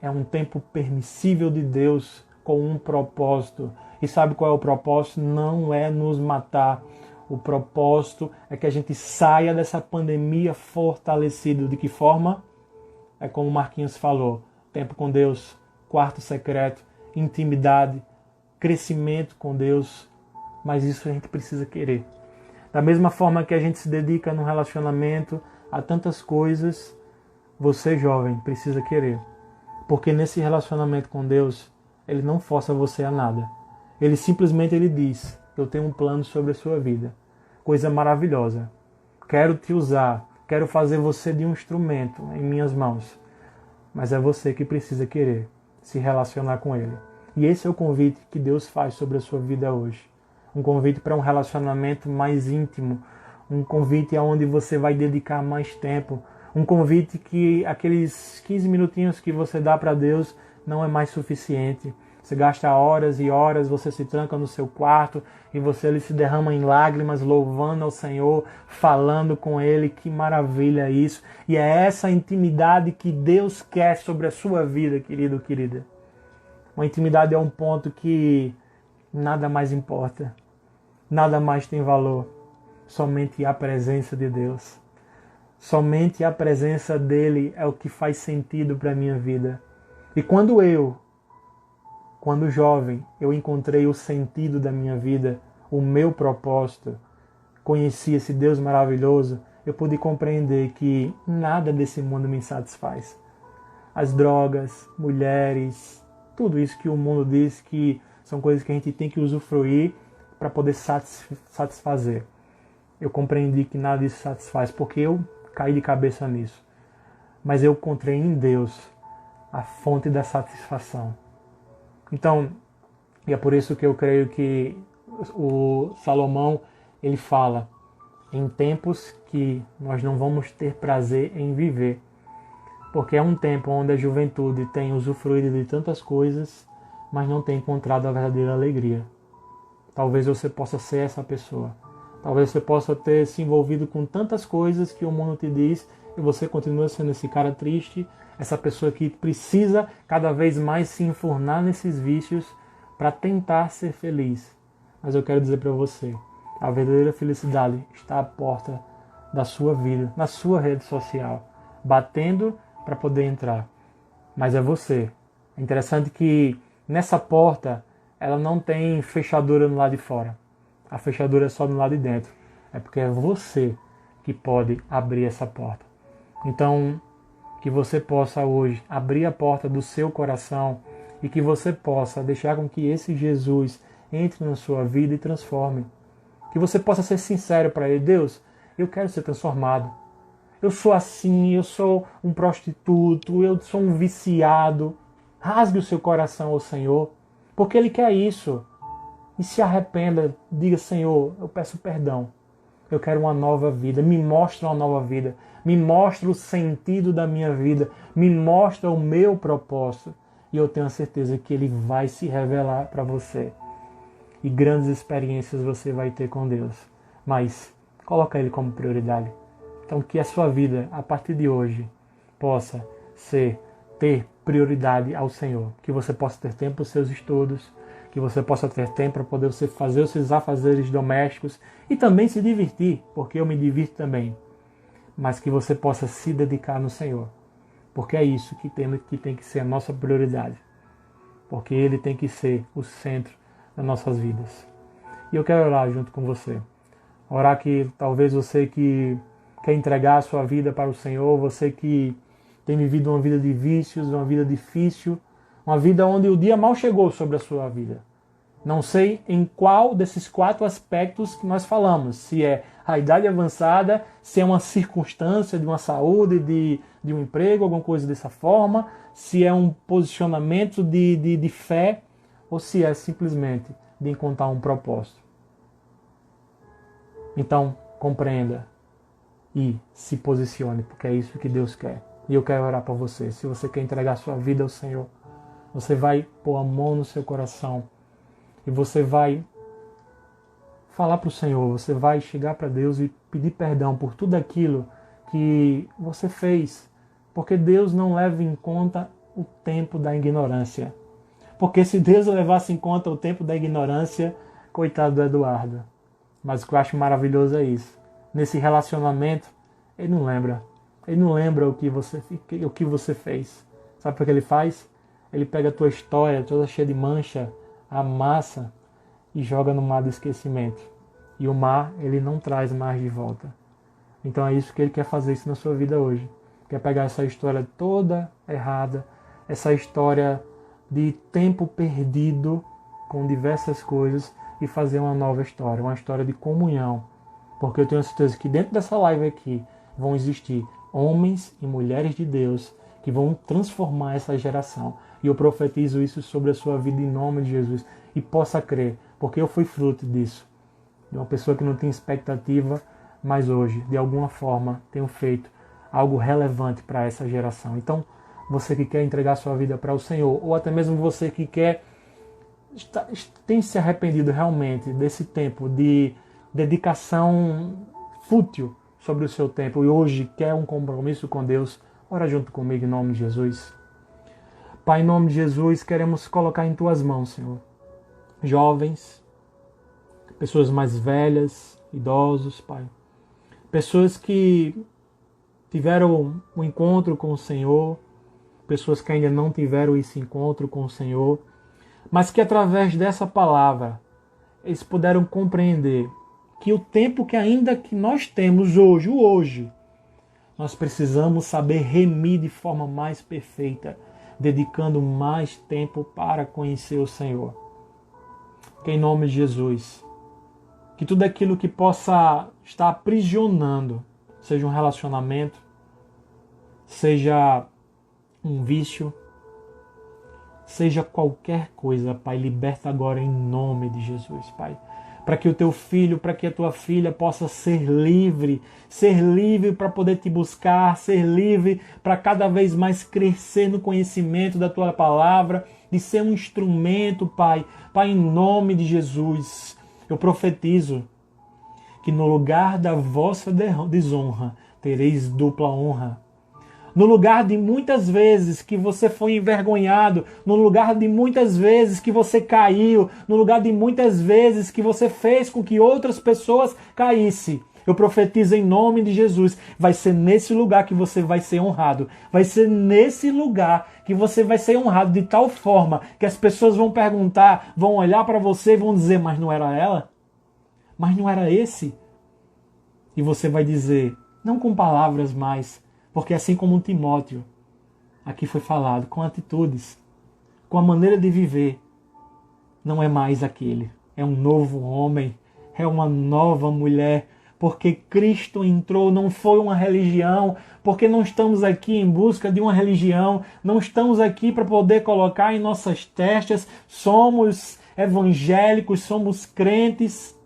É um tempo permissível de Deus com um propósito. E sabe qual é o propósito? Não é nos matar. O propósito é que a gente saia dessa pandemia fortalecido. De que forma? É como o Marquinhos falou. Tempo com Deus, quarto secreto, intimidade, crescimento com Deus. Mas isso a gente precisa querer. Da mesma forma que a gente se dedica no relacionamento a tantas coisas, você, jovem, precisa querer. Porque nesse relacionamento com Deus, Ele não força você a nada. Ele simplesmente diz, eu tenho um plano sobre a sua vida. Coisa maravilhosa. Quero te usar, quero fazer você de um instrumento em minhas mãos. Mas é você que precisa querer se relacionar com Ele. E esse é o convite que Deus faz sobre a sua vida hoje. Um convite para um relacionamento mais íntimo, um convite aonde você vai dedicar mais tempo, um convite que aqueles 15 minutinhos que você dá para Deus não é mais suficiente. Você gasta horas e horas, você se tranca no seu quarto e você ele se derrama em lágrimas, louvando ao Senhor, falando com Ele. Que maravilha isso! E é essa intimidade que Deus quer sobre a sua vida, querido, querida. Uma intimidade é um ponto que nada mais importa, nada mais tem valor, somente a presença de Deus. Somente a presença dEle é o que faz sentido para a minha vida. E quando jovem, eu encontrei o sentido da minha vida, o meu propósito, conheci esse Deus maravilhoso, eu pude compreender que nada desse mundo me satisfaz. As drogas, mulheres, tudo isso que o mundo diz que são coisas que a gente tem que usufruir para poder satisfazer. Eu compreendi que nada disso satisfaz, porque eu caí de cabeça nisso. Mas eu encontrei em Deus a fonte da satisfação. Então, e é por isso que eu creio que o Salomão, ele fala, em tempos que nós não vamos ter prazer em viver. Porque é um tempo onde a juventude tem usufruído de tantas coisas, mas não tem encontrado a verdadeira alegria. Talvez você possa ser essa pessoa. Talvez você possa ter se envolvido com tantas coisas que o mundo te diz e você continua sendo esse cara triste, essa pessoa que precisa cada vez mais se enfurnar nesses vícios para tentar ser feliz. Mas eu quero dizer para você, a verdadeira felicidade está à porta da sua vida, na sua rede social, batendo para poder entrar. Mas é você É interessante que nessa porta ela não tem fechadura no lado de fora. A fechadura é só no lado de dentro. É porque é você que pode abrir essa porta. Então, que você possa hoje abrir a porta do seu coração e que você possa deixar com que esse Jesus entre na sua vida e transforme. Que você possa ser sincero para ele. Deus, eu quero ser transformado. Eu sou assim, eu sou um prostituto, eu sou um viciado. Rasgue o seu coração ao Senhor, porque Ele quer isso. E se arrependa, diga, Senhor, eu peço perdão. Eu quero uma nova vida, me mostra uma nova vida. Me mostra o sentido da minha vida, me mostra o meu propósito. E eu tenho a certeza que Ele vai se revelar para você. E grandes experiências você vai ter com Deus. Mas coloca Ele como prioridade. Então que a sua vida, a partir de hoje, possa ter prioridade ao Senhor. Que você possa ter tempo para os seus estudos, que você possa ter tempo para poder você fazer os seus afazeres domésticos e também se divertir, porque eu me divirto também. Mas que você possa se dedicar no Senhor, porque é isso que tem que ser a nossa prioridade. Porque Ele tem que ser o centro das nossas vidas. E eu quero orar junto com você. Orar que talvez você que quer entregar a sua vida para o Senhor, você que tem vivido uma vida de vícios, uma vida difícil, uma vida onde o dia mal chegou sobre a sua vida. Não sei em qual desses 4 aspectos que nós falamos, se é a idade avançada, se é uma circunstância de uma saúde, de um emprego, alguma coisa dessa forma, se é um posicionamento de fé, ou se é simplesmente de encontrar um propósito. Então, compreenda e se posicione, porque é isso que Deus quer. E eu quero orar por você. Se você quer entregar sua vida ao Senhor, você vai pôr a mão no seu coração e você vai falar para o Senhor, você vai chegar para Deus e pedir perdão por tudo aquilo que você fez, porque Deus não leva em conta o tempo da ignorância. Porque se Deus levasse em conta o tempo da ignorância, coitado do Eduardo. Mas o que eu acho maravilhoso é isso. Nesse relacionamento, ele não lembra. Ele não lembra o que você fez. Sabe o que ele faz? Ele pega a tua história, toda cheia de mancha, amassa e joga no mar do esquecimento. E o mar, ele não traz mais de volta. Então é isso que ele quer fazer isso na sua vida hoje. Quer pegar essa história toda errada, essa história de tempo perdido com diversas coisas e fazer uma nova história, uma história de comunhão. Porque eu tenho certeza que dentro dessa live aqui vão existir homens e mulheres de Deus que vão transformar essa geração. E eu profetizo isso sobre a sua vida em nome de Jesus. E possa crer, porque eu fui fruto disso. De uma pessoa que não tinha expectativa, mas hoje, de alguma forma, tenho feito algo relevante para essa geração. Então, você que quer entregar sua vida para o Senhor, ou até mesmo você que tem se arrependido realmente desse tempo de dedicação fútil sobre o seu tempo e hoje quer um compromisso com Deus, ora junto comigo em nome de Jesus. Pai, em nome de Jesus, queremos colocar em Tuas mãos, Senhor, jovens, pessoas mais velhas, idosos, Pai, pessoas que tiveram um encontro com o Senhor, pessoas que ainda não tiveram esse encontro com o Senhor, mas que através dessa palavra eles puderam compreender que o tempo que ainda que nós temos hoje, nós precisamos saber remir de forma mais perfeita, dedicando mais tempo para conhecer o Senhor. Que em nome de Jesus, que tudo aquilo que possa estar aprisionando, seja um relacionamento, seja um vício, seja qualquer coisa, Pai, liberta agora em nome de Jesus, Pai. Para que o teu filho, para que a tua filha possa ser livre para poder te buscar, ser livre para cada vez mais crescer no conhecimento da tua palavra, de ser um instrumento, Pai. Pai, em nome de Jesus, eu profetizo que no lugar da vossa desonra tereis dupla honra. No lugar de muitas vezes que você foi envergonhado, no lugar de muitas vezes que você caiu, no lugar de muitas vezes que você fez com que outras pessoas caíssem, Eu profetizo em nome de Jesus. Vai ser nesse lugar que você vai ser honrado. Vai ser nesse lugar que você vai ser honrado de tal forma que as pessoas vão perguntar, vão olhar para você e vão dizer, mas não era ela? Mas não era esse? E você vai dizer, não com palavras mais, porque assim como Timóteo, aqui foi falado, com atitudes, com a maneira de viver, não é mais aquele. É um novo homem, é uma nova mulher, porque Cristo entrou, não foi uma religião, porque não estamos aqui em busca de uma religião, não estamos aqui para poder colocar em nossas testas, somos evangélicos, somos crentes,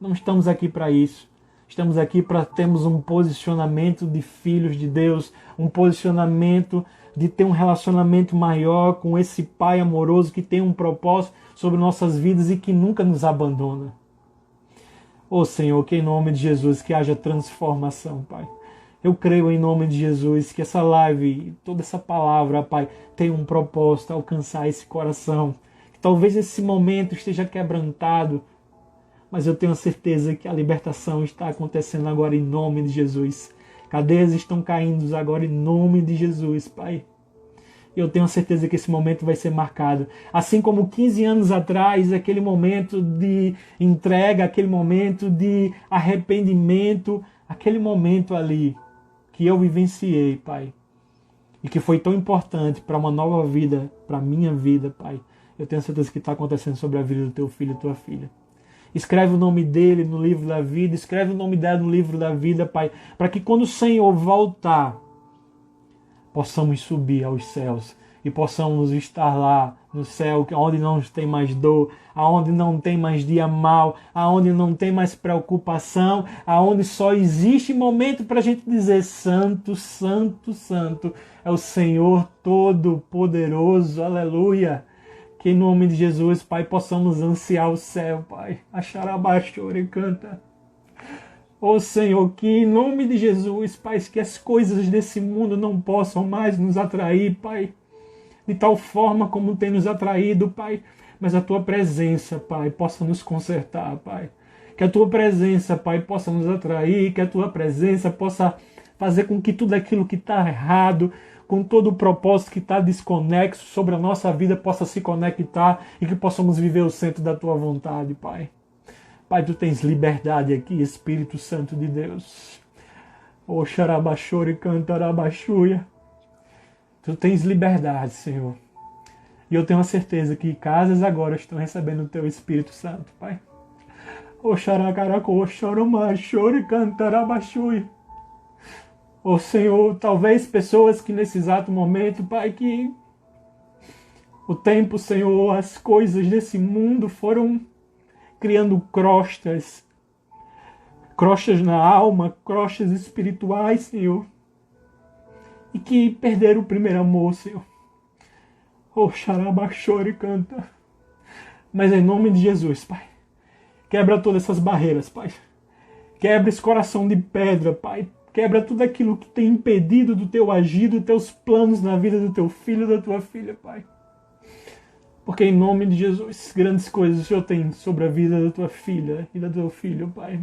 não estamos aqui para isso. Estamos aqui para termos um posicionamento de filhos de Deus, um posicionamento de ter um relacionamento maior com esse Pai amoroso que tem um propósito sobre nossas vidas e que nunca nos abandona. Ô Senhor, que em nome de Jesus que haja transformação, Pai. Eu creio em nome de Jesus que essa live, toda essa palavra, Pai, tem um propósito, alcançar esse coração. Que talvez esse momento esteja quebrantado, mas eu tenho certeza que a libertação está acontecendo agora em nome de Jesus. Cadeias estão caindo agora em nome de Jesus, Pai. Eu tenho certeza que esse momento vai ser marcado. Assim como 15 anos atrás, aquele momento de entrega, aquele momento de arrependimento, aquele momento ali que eu vivenciei, Pai. E que foi tão importante para uma nova vida, para a minha vida, Pai. Eu tenho certeza que está acontecendo sobre a vida do teu filho e tua filha. Escreve o nome dele no livro da vida, escreve o nome dela no livro da vida, Pai, para que quando o Senhor voltar, possamos subir aos céus e possamos estar lá no céu, onde não tem mais dor, aonde não tem mais dia mau, aonde não tem mais preocupação, aonde só existe momento para a gente dizer santo, santo, santo é o Senhor Todo-Poderoso, aleluia. Que em nome de Jesus, Pai, possamos ansiar o céu, Pai. Acharabachore canta. Ô Senhor, que em nome de Jesus, Pai, que as coisas desse mundo não possam mais nos atrair, Pai. De tal forma como tem nos atraído, Pai. Mas a Tua presença, Pai, possa nos consertar, Pai. Que a Tua presença, Pai, possa nos atrair. Que a Tua presença possa fazer com que tudo aquilo que está errado, com todo o propósito que está desconexo sobre a nossa vida, possa se conectar e que possamos viver o centro da Tua vontade, Pai. Pai, Tu tens liberdade aqui, Espírito Santo de Deus. O xarabachore cantarabachuia. Tu tens liberdade, Senhor. E eu tenho a certeza que casas agora estão recebendo o Teu Espírito Santo, Pai. O xaracaraco, o choromachore cantarabachuia. Ô Senhor, talvez pessoas que nesse exato momento, Pai, que o tempo, Senhor, as coisas desse mundo foram criando crostas na alma, crostas espirituais, Senhor, e que perderam o primeiro amor, Senhor. Ô xarabachore canta. Mas em nome de Jesus, Pai, quebra todas essas barreiras, Pai. Quebra esse coração de pedra, Pai. Quebra tudo aquilo que tem impedido do Teu agir, dos Teus planos na vida do Teu filho e da Tua filha, Pai. Porque em nome de Jesus, grandes coisas o Senhor tem sobre a vida da Tua filha e do Teu filho, Pai.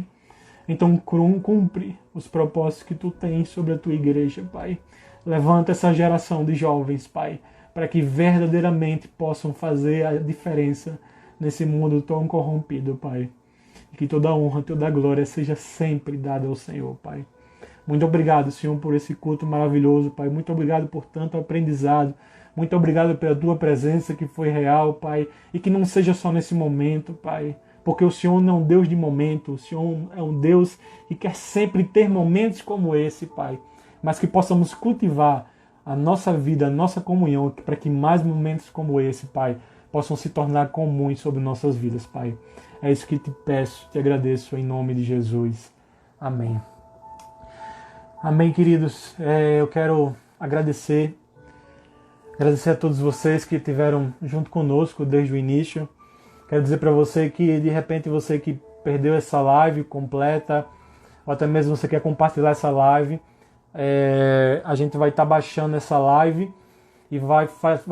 Então cumpre os propósitos que Tu tens sobre a Tua igreja, Pai. Levanta essa geração de jovens, Pai, para que verdadeiramente possam fazer a diferença nesse mundo tão corrompido, Pai. E que toda a honra, toda a glória seja sempre dada ao Senhor, Pai. Muito obrigado, Senhor, por esse culto maravilhoso, Pai. Muito obrigado por tanto aprendizado. Muito obrigado pela Tua presença que foi real, Pai. E que não seja só nesse momento, Pai. Porque o Senhor não é um Deus de momento. O Senhor é um Deus que quer sempre ter momentos como esse, Pai. Mas que possamos cultivar a nossa vida, a nossa comunhão, para que mais momentos como esse, Pai, possam se tornar comuns sobre nossas vidas, Pai. É isso que te peço, te agradeço em nome de Jesus. Amém. Amém, queridos. Eu quero agradecer a todos vocês que estiveram junto conosco desde o início. Quero dizer para você que, de repente, você que perdeu essa live completa, ou até mesmo você quer compartilhar essa live, a gente vai estar baixando essa live e vai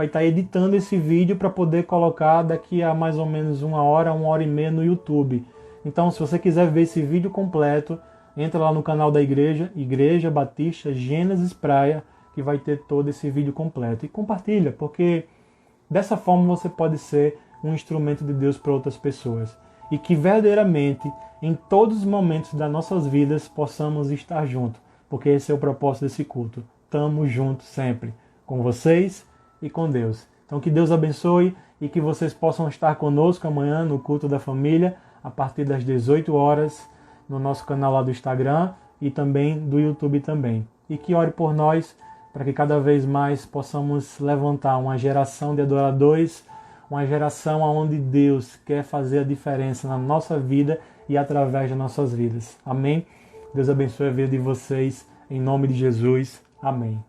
estar editando esse vídeo para poder colocar daqui a mais ou menos uma hora e meia no YouTube. Então, se você quiser ver esse vídeo completo, Entra lá no canal da igreja, Igreja Batista Gênesis Praia, que vai ter todo esse vídeo completo. E compartilha, porque dessa forma você pode ser um instrumento de Deus para outras pessoas. E que verdadeiramente, em todos os momentos das nossas vidas, possamos estar juntos. Porque esse é o propósito desse culto. Estamos juntos sempre, com vocês e com Deus. Então que Deus abençoe e que vocês possam estar conosco amanhã no culto da família, a partir das 18 horas, no nosso canal lá do Instagram e também do YouTube também. E que ore por nós, para que cada vez mais possamos levantar uma geração de adoradores, uma geração onde Deus quer fazer a diferença na nossa vida e através das nossas vidas. Amém? Deus abençoe a vida de vocês, em nome de Jesus. Amém.